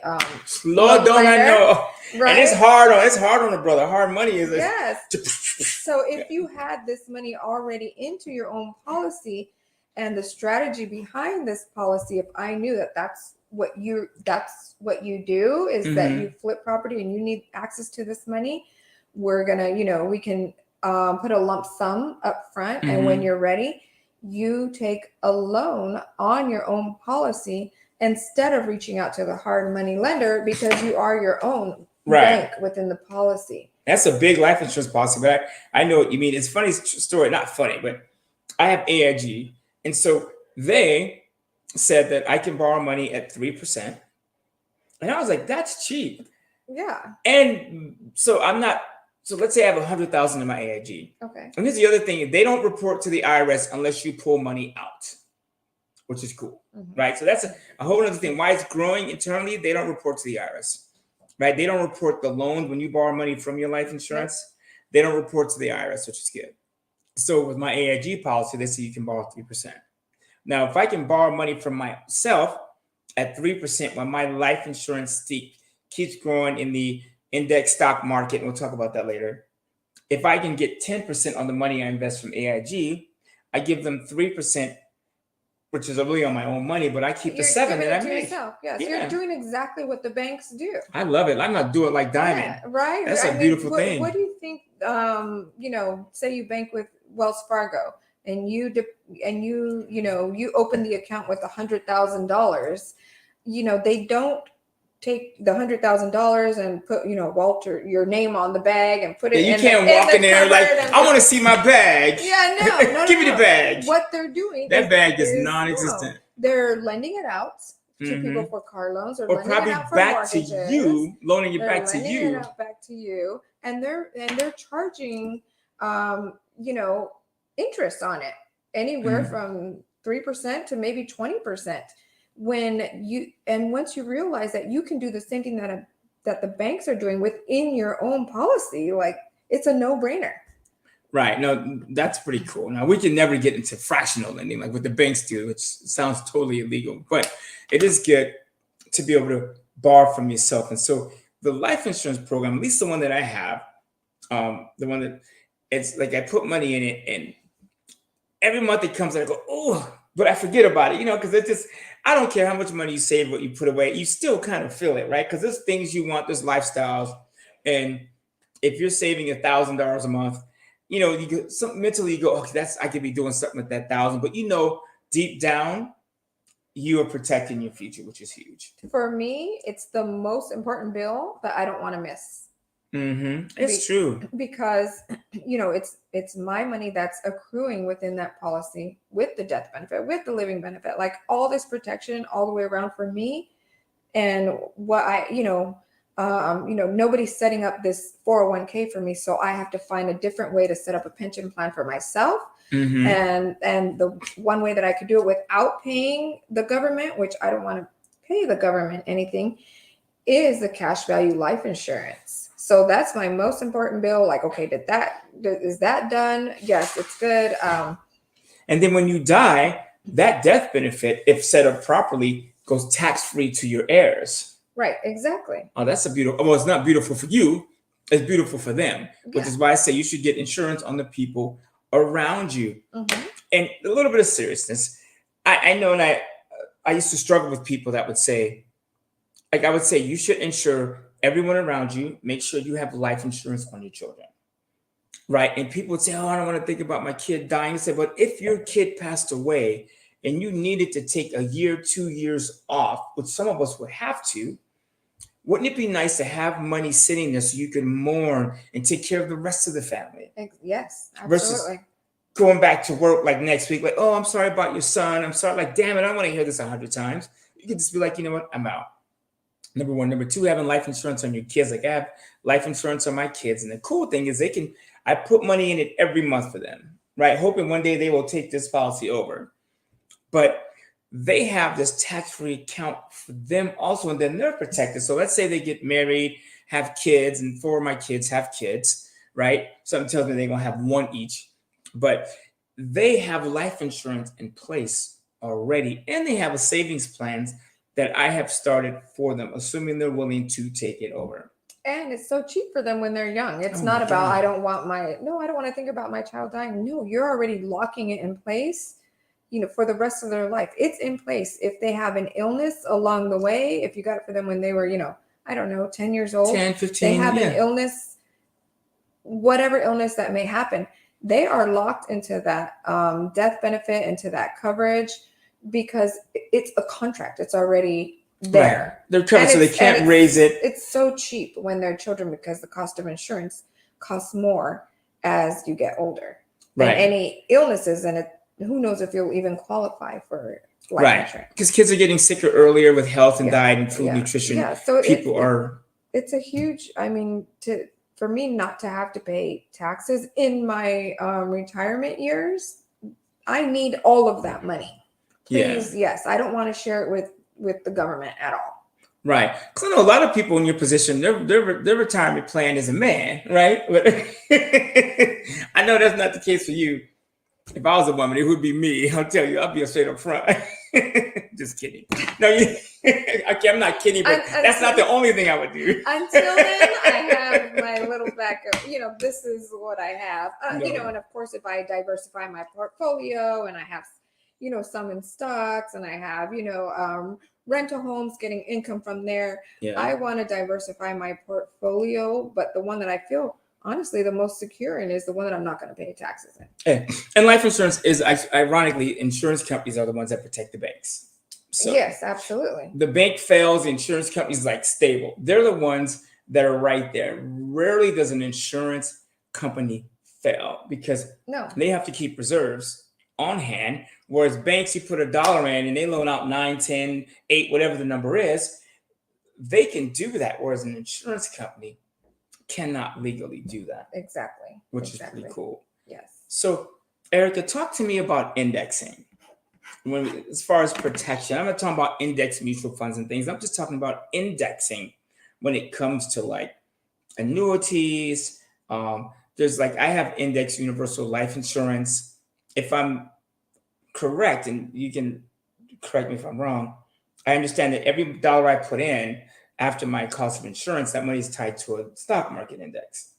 Lord, don't I know? Right? And it's hard on a brother. Hard money is yes. So if you had this money already into your own policy, and the strategy behind this policy, if I knew that that's what you do is that you flip property and you need access to this money, we're gonna we can put a lump sum up front, and when you're ready, you take a loan on your own policy instead of reaching out to the hard money lender, because you are your own bank within the policy. That's a big life insurance policy, but I know what you mean. It's a funny story, not funny, but I have AIG, and so they said that I can borrow money at 3%, and I was like, that's cheap. Yeah. And so so let's say I have 100,000 in my AIG. Okay. And here's the other thing: they don't report to the IRS unless you pull money out. which is cool, Mhm. right? So that's a whole other thing. Why it's growing internally, they don't report to the IRS, right? They don't report the loan when you borrow money from your life insurance. They don't report to the IRS, which is good. So with my AIG policy, they say you can borrow 3%. Now, if I can borrow money from myself at 3% when my life insurance keeps growing in the index stock market, and we'll talk about that later. If I can get 10% on the money I invest from AIG, I give them 3%, which is really on my own money, but I keep the You're 7 giving that it I to make. yourself. Yes, Yeah. you're doing exactly what the banks do. I love it. I'm not doing it like Diamond. Yeah, right. That's I a mean, beautiful what, thing. what do you think? Say you bank with Wells Fargo, and you open the account with $100,000. They don't take the $100,000 and put Walter your name on the bag and put Yeah, it you in can't the walk in there like, cupboard and I want to see my bag. yeah, no, Give me the bag. What they're doing That bag is is non-existent. they're lending it out to people Mhm. for car loans or Or lending it probably out for back to mortgages. you, loaning it They're back to lending it you. out back to you, and they're charging, interest on it, anywhere from 3% to maybe 20%. Once you realize that you can do the same thing that the banks are doing within your own policy, like it's a no-brainer. Right. No, that's pretty cool. Now we can never get into fractional lending like what the banks do, which sounds totally illegal, but it is good to be able to borrow from yourself. And so the life insurance program, at least the one that I have, the one that it's like I put money in it, and every month it comes and I go, oh, but I forget about it, because it's just, I don't care how much money you save, what you put away, you still kind of feel it, right? Because there's things you want, there's lifestyles. And if you're saving $1,000 a month, you go mentally you go, okay, I could be doing something with that thousand, but deep down, you are protecting your future, which is huge. For me, it's the most important bill that I don't want to miss. It's true. Because it's my money that's accruing within that policy, with the death benefit, with the living benefit, like all this protection all the way around for me. And what nobody's setting up this 401k for me, so I have to find a different way to set up a pension plan for myself. And the one way that I could do it without paying the government, which I don't want to pay the government anything, is the cash value life insurance. So that's my most important bill. Like, okay, is that done? Yes, it's good. And then when you die, that death benefit, if set up properly, goes tax-free to your heirs. Right, exactly. Oh, that's a beautiful. Well, it's not beautiful for you. It's beautiful for them, which is why I say you should get insurance on the people around you. And a little bit of seriousness. I know, and I used to struggle with people that would say, like I would say, you should insure everyone around you. Make sure you have life insurance on your children, right? And people would say, oh, I don't want to think about my kid dying. I say, but if your kid passed away and you needed to take a year, 2 years off, which some of us would have to, wouldn't it be nice to have money sitting there so you can mourn and take care of the rest of the family? Yes, absolutely. Versus going back to work like next week, like, oh, I'm sorry about your son. I'm sorry. Like, damn it, I want to hear this 100 times. You can just be like, you know what? I'm out. Number one. Number two, having life insurance on your kids. Like, I have life insurance on my kids. And the cool thing is I put money in it every month for them, right? Hoping one day they will take this policy over. But they have this tax-free account for them also, and then they're protected. So let's say they get married, have kids, and 4 of my kids have kids, right? Something tells me they're going to have 1 each. But they have life insurance in place already, and they have a savings plans that I have started for them, assuming they're willing to take it over. And it's so cheap for them when they're young. It's not about, I don't want to think about my child dying. No, you're already locking it in place, for the rest of their life. It's in place. If they have an illness along the way, if you got it for them when they were, I don't know, 10 years old, 10, 15, they have an illness, whatever illness that may happen, they are locked into that death benefit, into that coverage, because it's a contract. It's already there. Right. They're covered, so they can't raise it. It's so cheap when they're children, because the cost of insurance costs more as you get older. Right. And any illnesses, and who knows if you'll even qualify for life insurance. Because kids are getting sicker earlier with health and diet and food nutrition. Yeah, so it's a huge, for me not to have to pay taxes in my retirement years, I need all of that money. Yeah. Please, yes, I don't want to share it with the government at all. Right. Because I know a lot of people in your position, their retirement plan is a man, right? But I know that's not the case for you. If I was a woman, it would be me. I'll tell you, I'll be straight up front. Just kidding. No, okay, I'm not kidding, but that's not the only thing I would do. Until then, I have my little backup. This is what I have. No. And of course, if I diversify my portfolio and I have, some in stocks and I have, rental homes getting income from there, Yeah. I want to diversify my portfolio. But the one that I feel honestly the most secure in is the one that I'm not going to pay taxes in. And life insurance is, ironically, insurance companies are the ones that protect the banks. So yes, absolutely. the bank fails, the insurance company's like stable. They're the ones that are right there. Rarely does an insurance company fail because No, they have to keep reserves on hand. Whereas banks, you put $1 in and they loan out 9, 10, 8, whatever the number is, they can do that. Whereas an insurance company cannot legally do that. exactly. Which is pretty cool. Yes. So, Erika, talk to me about indexing. As far as protection, I'm not talking about index mutual funds and things. I'm just talking about indexing when it comes to like annuities. There's like, I have index universal life insurance. If I'm correct, and you can correct me if I'm wrong, I understand that every dollar I put in after my cost of insurance, that money is tied to a stock market index.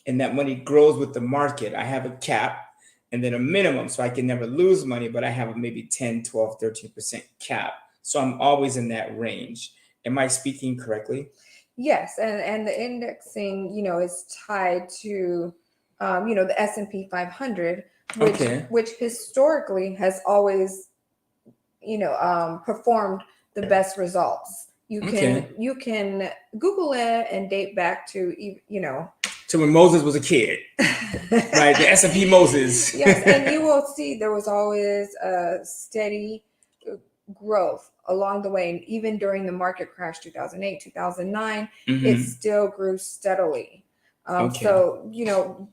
And that money grows with the market. I have a cap and then a minimum, so I can never lose money, but I have a maybe 10, 12, 13% cap. So I'm always in that range. Am I speaking correctly? Yes, and the indexing, is tied to, the S&P 500, which historically has always, performed the best results. You can Google it and date back to, to when Moses was a kid, right? The S&P Moses. Yes, and you will see there was always a steady growth along the way, and even during the market crash 2008 2009 it still grew steadily. So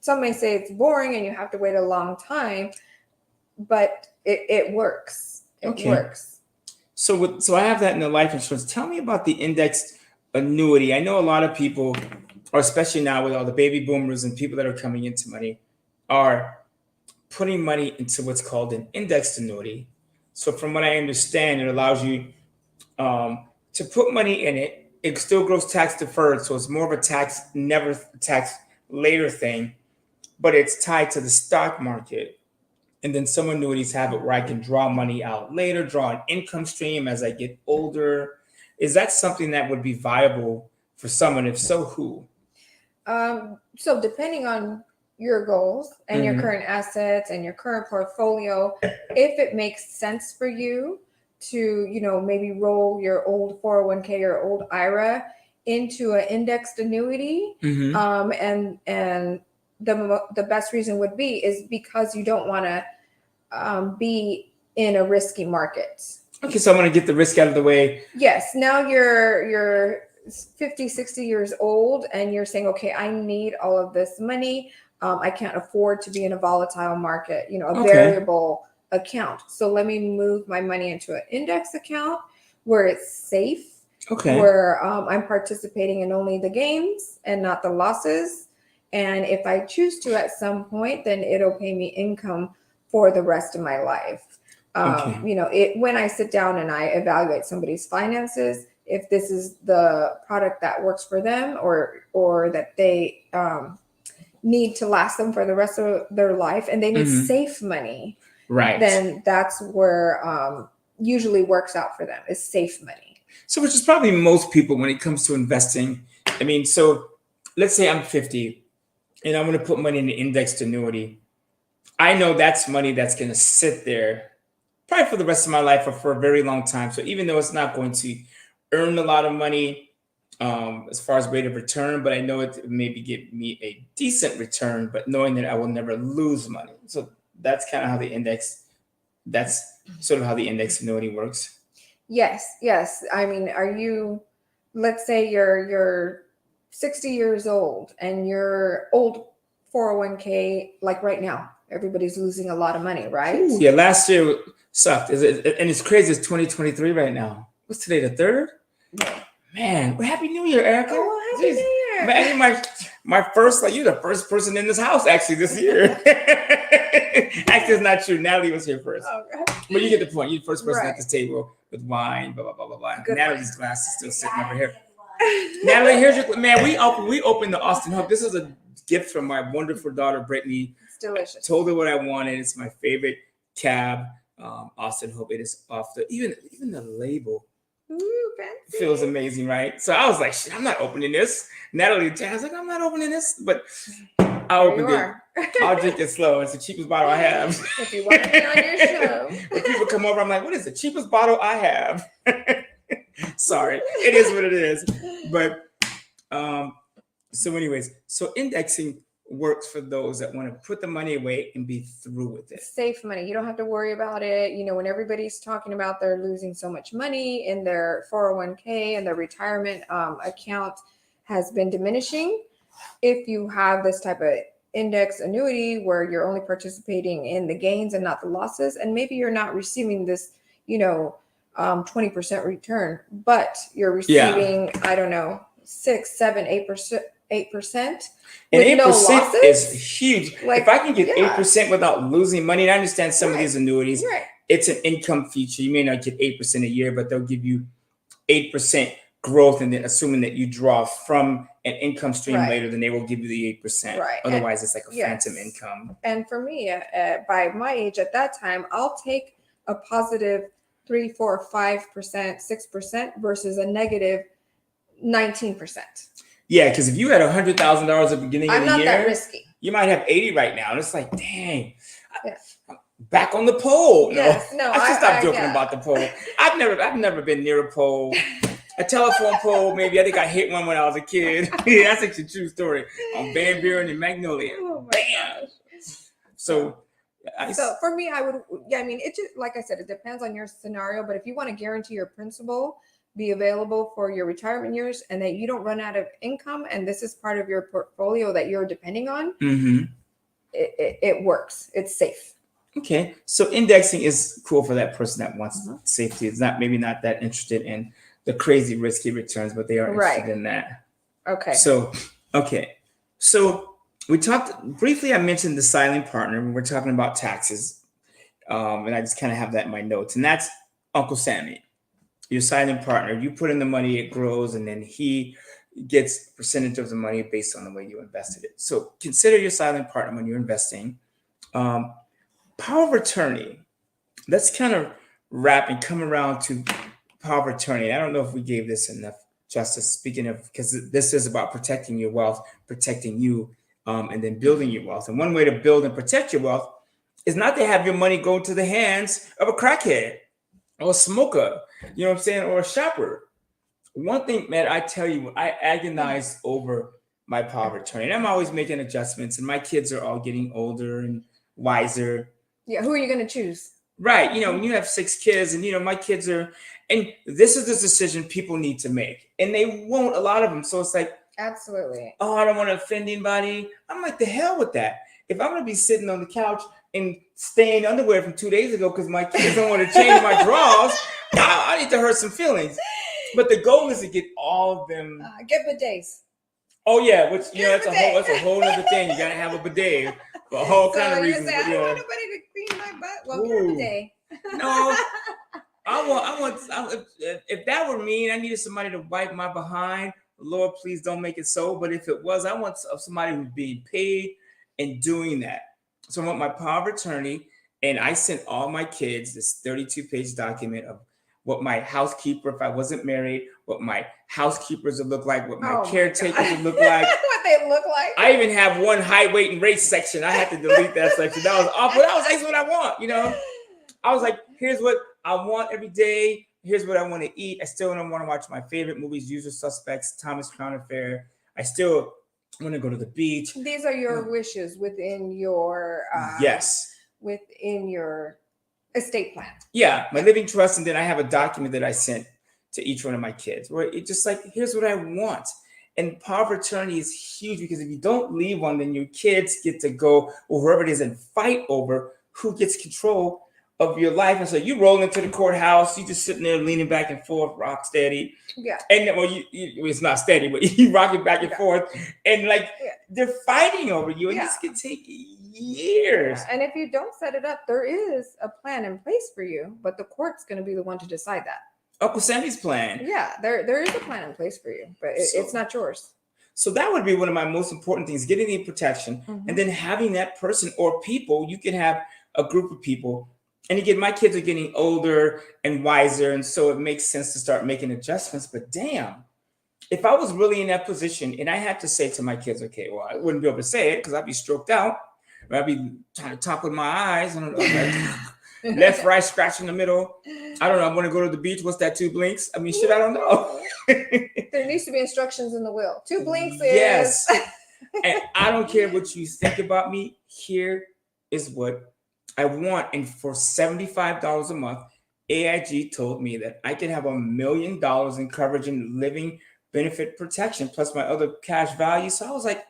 some may say it's boring and you have to wait a long time, but it works. It works. So I have that in the life insurance. Tell me about the indexed annuity. I know a lot of people, or especially now with all the baby boomers and people that are coming into money, are putting money into what's called an indexed annuity. So from what I understand, it allows you to put money in it. It still grows tax deferred, so it's more of a never tax later thing, but it's tied to the stock market. And then some annuities have it where I can draw money out later, draw an income stream as I get older. Is that something that would be viable for someone? If so, who? So depending on your goals and your current assets and your current portfolio, if it makes sense for you to, maybe roll your old 401k or old IRA into an indexed annuity, and the best reason would be is because you don't want to be in a risky market. Okay, so I'm going to get the risk out of the way. Yes, now you're 50, 60 years old and you're saying, okay, I need all of this money. I can't afford to be in a volatile market, variable account. So let me move my money into an index account where it's safe, where I'm participating in only the gains and not the losses. And if I choose to at some point, then it'll pay me income for the rest of my life. When I sit down and I evaluate somebody's finances, if this is the product that works for them or that they need to last them for the rest of their life and they need safe money, right? Then that's where usually works out for them, is safe money. So which is probably most people when it comes to investing. I mean, so let's say I'm 50 and I'm going to put money in an indexed annuity. I know that's money that's going to sit there probably for the rest of my life or for a very long time. So even though it's not going to earn a lot of money as far as rate of return, but I know it maybe give me a decent return, but knowing that I will never lose money. So that's kind of how that's sort of how the index annuity works. Yes. I mean, let's say you're 60 years old and your old 401k, like right now, everybody's losing a lot of money, right? Ooh, yeah, last year sucked. And it's crazy. It's 2023 right now. What's today, the 3rd? Man, well, Happy New Year, Erica. Oh, Happy New Year. Man, you're my first, like, you're the first person in this house actually this year. Actually, it's not true. Natalie was here first. Okay. But you get the point. You're the first person Right. at this table with wine, blah, blah, blah, blah, blah. Good Natalie's glass is still sitting over here. Natalie, here's your, man, we opened the Austin Hub. This is a gift from my wonderful daughter, Brittany. It's delicious. I told her what I wanted. It's my favorite cab, Austin Hope. It is off the, even the label. Ooh, fancy. Feels amazing, right? So I was like, shit, I'm not opening this. Natalie was like, I'm not opening this, but I opened it. I'll drink it slow. It's the cheapest bottle I have. If you want to be on your show. When people come over, I'm like, what is the cheapest bottle I have? Sorry, it is what it is. But so anyways, so indexing works for those that want to put the money away and be through with it. Safe money. You don't have to worry about it. You know, when everybody's talking about they're losing so much money in their 401k and their retirement account has been diminishing. If you have this type of index annuity where you're only participating in the gains and not the losses, and maybe you're not receiving this, 20% return, but you're receiving, I don't know, 6, 7, 8%. 8%. And 8% no losses, is huge. like, if I can get yeah. 8% without losing money, and I understand some of Right. these annuities, Right. it's an income feature. You may not get 8% a year, but they'll give you 8% growth, and then assuming that you draw from an income stream Right. later, then they will give you the 8%. Right. Otherwise, it's like a yes. phantom income. And for me, by my age at that time, I'll take a positive 3, 4, 5%, 6% versus a negative 19%. Yeah, because if you had $100,000 at the beginning of I'm the not year, that risky. you might have 80 right now. And it's like, dang, Yeah. I'm back on the pole. Yes, I should stop joking about the pole. I've never been near a pole. A telephone pole, maybe. I think I hit one when I was a kid. Yeah, that's actually a true story. On Van Buren and Magnolia. Oh my Bam. gosh. So for me, I would, it just, like I said, it depends on your scenario, but if you want to guarantee your principal be available for your retirement years and that you don't run out of income, and this is part of your portfolio that you're depending on, it works. It's safe. Okay. So indexing is cool for that person that wants safety. It's maybe not that interested in the crazy risky returns, but they are interested in that. Okay. So we talked briefly. I mentioned the silent partner when we're talking about taxes, and I just kind of have that in my notes. And that's Uncle Sammy, your silent partner. You put in the money, it grows, and then he gets a percentage of the money based on the way you invested it. So consider your silent partner when you're investing. Power of attorney. Let's kind of wrap and come around to power of attorney. I don't know if we gave this enough justice. Speaking of, because this is about protecting your wealth, protecting you, and then building your wealth. And one way to build and protect your wealth is not to have your money go to the hands of a crackhead or a smoker, you know what I'm saying, or a shopper. One thing, man, I tell you, I agonize over my power of attorney. And I'm always making adjustments, and my kids are all getting older and wiser. Yeah, who are you going to choose? Right. When you have 6 kids, and, my kids are, and this is the decision people need to make. And they won't, a lot of them. So it's like, absolutely. Oh, I don't want to offend anybody. I'm like, the hell with that. If I'm going to be sitting on the couch and staying underwear from 2 days ago because my kids don't want to change my drawers, I need to hurt some feelings. But the goal is to get all of them. Get bidets. Oh yeah, which that's a whole other thing. You gotta have a bidet for a whole kind of reasons. Say, I don't want nobody to clean my butt. Well, get a bidet. No, I want. If that were me and I needed somebody to wipe my behind, Lord, please don't make it so. But if it was, I want somebody who's being paid and doing that. So I want my power of attorney, and I sent all my kids this 32-page document of what my housekeeper, if I wasn't married, what my housekeepers would look like, what my caretakers would look like. What they look like. I even have one height, weight, and race section. I had to delete that section. That was awful. That was actually what I want, I was like, here's what I want every day. Here's what I want to eat. I still don't want to watch my favorite movies, Usual Suspects, Thomas Crown Affair. I still want to go to the beach. These are your wishes within your within your estate plan. Yeah, my living trust, and then I have a document that I sent to each one of my kids where it's just like, here's what I want. And power of attorney is huge because if you don't leave one, then your kids get to go, or whoever it is, and fight over who gets control of your life. And so you roll into the courthouse, you just sitting there leaning back and forth, rock steady. Yeah. And well, it's not steady, but you rock it back and forth. And like Yeah. they're fighting over you, and Yeah. this can take years. Yeah. And if you don't set it up, there is a plan in place for you, but the court's going to be the one to decide that. Uncle Sammy's plan. Yeah, there is a plan in place for you, but it's not yours. So that would be one of my most important things, getting the protection, and then having that person or people. You can have a group of people. And again, my kids are getting older and wiser, and so it makes sense to start making adjustments. But damn, if I was really in that position and I had to say to my kids, okay, well, I wouldn't be able to say it because I'd be stroked out, or I'd be trying to talk with my eyes, and like, left, right, scratch in the middle. I don't know. I want to go to the beach. What's that? 2 blinks? I mean, shit, I don't know. There needs to be instructions in the will. 2 blinks is. Yes. And I don't care what you think about me. Here is what I want. And for $75 a month, AIG told me that I could have $1 million in coverage and living benefit protection, plus my other cash value. So I was like,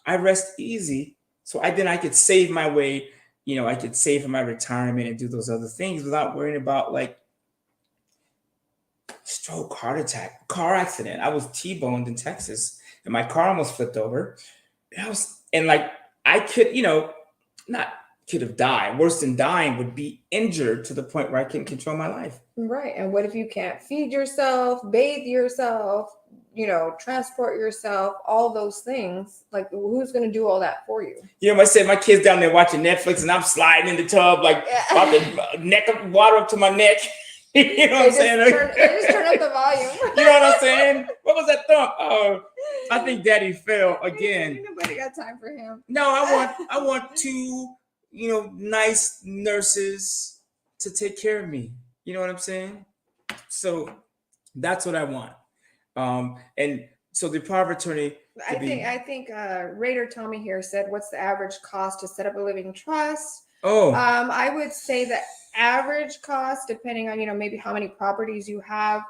I rest easy. So I could save my way. I could save for my retirement and do those other things without worrying about like stroke, heart attack, car accident. I was T-boned in Texas and my car almost flipped over. I could, not could have died. Worse than dying would be injured to the point where I couldn't control my life. Right. And what if you can't feed yourself, bathe yourself, transport yourself, all those things? Like, who's going to do all that for you? I said my kids down there watching Netflix and I'm sliding in the tub, like about to water up to my neck. You know what I'm saying? Just turn up the volume. You know what I'm saying? What was that thump? Oh, I think Daddy fell again. Ain't nobody got time for him. No, I want 2, nice nurses to take care of me. You know what I'm saying? So that's what I want. And so the power of attorney. I think Raider Tommy here said, "What's the average cost to set up a living trust?" Oh, I would say the average cost, depending on maybe how many properties you have,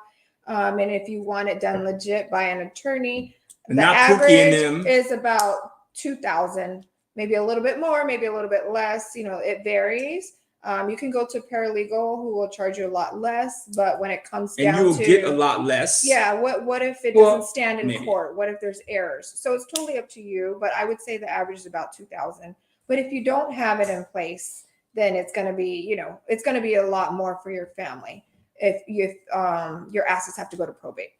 and if you want it done legit by an attorney, the not average is about $2,000, maybe a little bit more, maybe a little bit less. It varies. You can go to a paralegal who will charge you a lot less, but when it comes down to, and you'll get a lot less. Yeah. What if it doesn't stand in court? What if there's errors? So it's totally up to you. But I would say the average is about $2,000. But if you don't have it in place, then it's going to be, it's going to be a lot more for your family if your assets have to go to probate.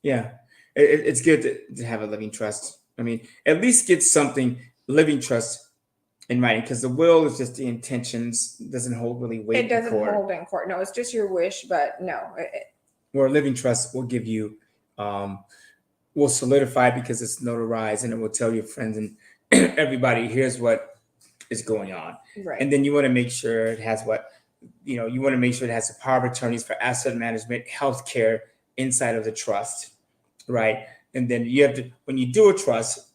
Yeah, it's good to have a living trust. I mean, at least get something living trust in writing, because the will is just the intentions, doesn't hold really weight. It doesn't hold in court. No, it's just your wish, but no. Where a living trust will give you, will solidify because it's notarized, and it will tell your friends and everybody, here's what is going on. Right. And then you want to make sure it has you want to make sure it has the power of attorneys for asset management, healthcare inside of the trust, right? And then you have to, when you do a trust,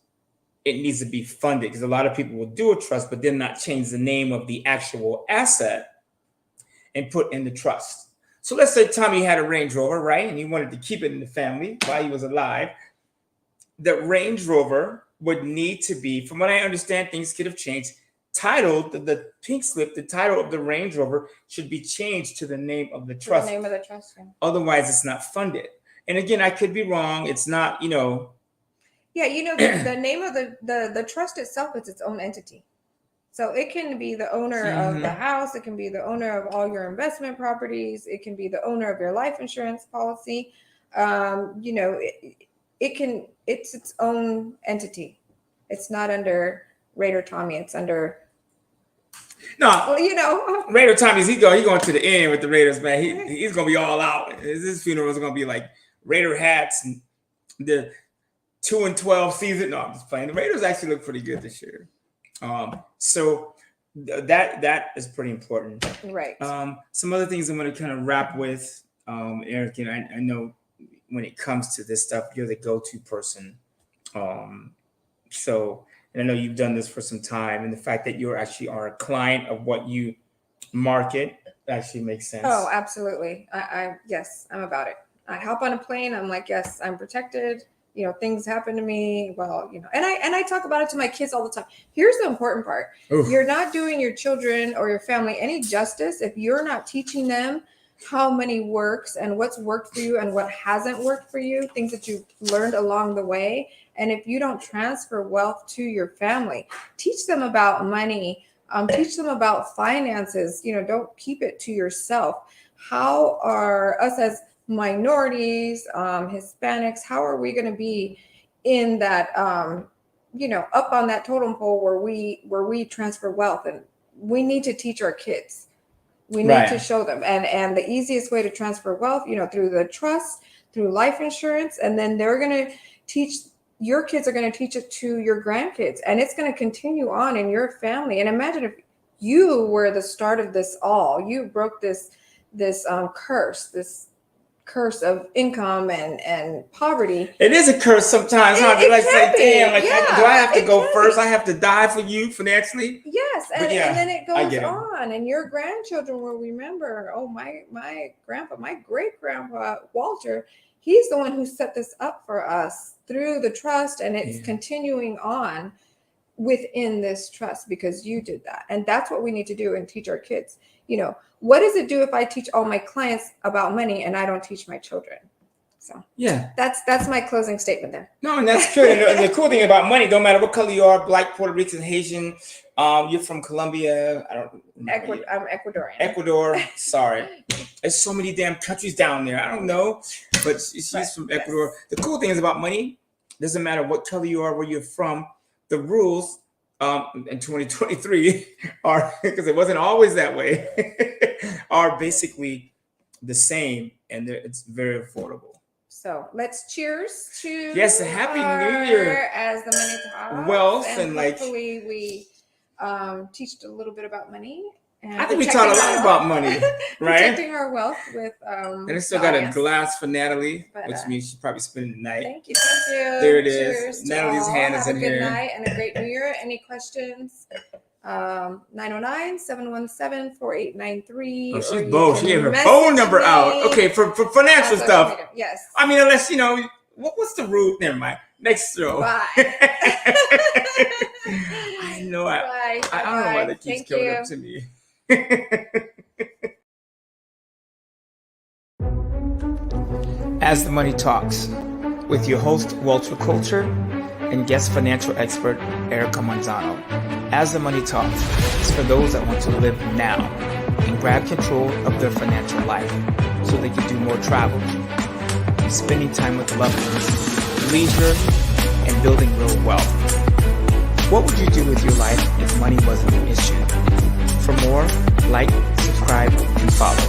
it needs to be funded, because a lot of people will do a trust, but then not change the name of the actual asset and put in the trust. So let's say Tommy had a Range Rover, right? And he wanted to keep it in the family while he was alive. The Range Rover would need to be, from what I understand, things could have changed, titled, the pink slip, the title of the Range Rover should be changed to the name of the trust. The name of the trust. Yeah. Otherwise, it's not funded. And again, I could be wrong. It's not, Yeah, the name of the trust itself is its own entity. So it can be the owner of the house. It can be the owner of all your investment properties. It can be the owner of your life insurance policy. It's its own entity. It's not under Raider Tommy. It's under. No, well, Raider Tommy's he going to the end with the Raiders, man. He's gonna be all out. His funeral is gonna be like Raider hats and the 2-12 season. No, I'm just playing. The Raiders actually look pretty good this year. So that is pretty important. Right. Some other things I'm gonna kind of wrap with, Eric. I know when it comes to this stuff, you're the go-to person. And I know you've done this for some time, and the fact that you actually are a client of what you market actually makes sense. Oh, absolutely. Yes, I'm about it. I hop on a plane. I'm like, yes, I'm protected. things happen to me. Well, and I talk about it to my kids all the time. Here's the important part. Oof. You're not doing your children or your family any justice if you're not teaching them how money works and what's worked for you and what hasn't worked for you, things that you've learned along the way. And if you don't transfer wealth to your family, teach them about money, teach them about finances, don't keep it to yourself. How are us as minorities, Hispanics, how are we going to be in that, up on that totem pole where we transfer wealth? And we need to teach our kids. We need to show them. And the easiest way to transfer wealth, through the trust, through life insurance, and then they're going to teach, your kids are going to teach it to your grandkids, and it's going to continue on in your family. And imagine if you were the start of this all, you broke this curse of income and poverty. It is a curse sometimes. Huh? It like can say, damn, be. do I have to go can first? be. I have to die for you financially? Yes, and then it I goes get it. on, and your grandchildren will remember, oh, my grandpa, my great grandpa Walter, he's the one who set this up for us through the trust, and it's continuing on within this trust because you did that. And that's what we need to do and teach our kids. What does it do if I teach all my clients about money and I don't teach my children? So that's my closing statement there. No, and that's true. And the cool thing about money, don't matter what color you are, Black, Puerto Rican, Haitian, you're from Colombia. I'm Ecuadorian. Ecuador. Sorry. There's so many damn countries down there. I don't know, but she's from Ecuador. Yes. The cool thing is about money, doesn't matter what color you are, where you're from, the rules in 2023 are, because it wasn't always that way, are basically the same, and it's very affordable. So let's cheers to a happy New Year as the money talks. Wealth and like hopefully we teached a little bit about money. And I think we taught a lot about money, right? Protecting our wealth with and it's still got a glass for Natalie, which means she's probbe spending the night. Thank you. There it Cheers is. Natalie's hand is in here. Have a good night and a great New Year. Any questions? 909-717-4893. Oh, she's bold. She gave her phone number out. Okay, for financial stuff. Yes. I mean, unless what's the rule? Never mind. Next show. Bye. I know. I don't know why that keeps coming up to me. As the Money Talks, with your host Walter Coulter and guest financial expert Erika Manzano. As the Money Talks is for those that want to live now and grab control of their financial life so they can do more travel, spending time with loved ones, leisure, and building real wealth. What would you do with your life if money wasn't an issue? For more, like, subscribe, and follow.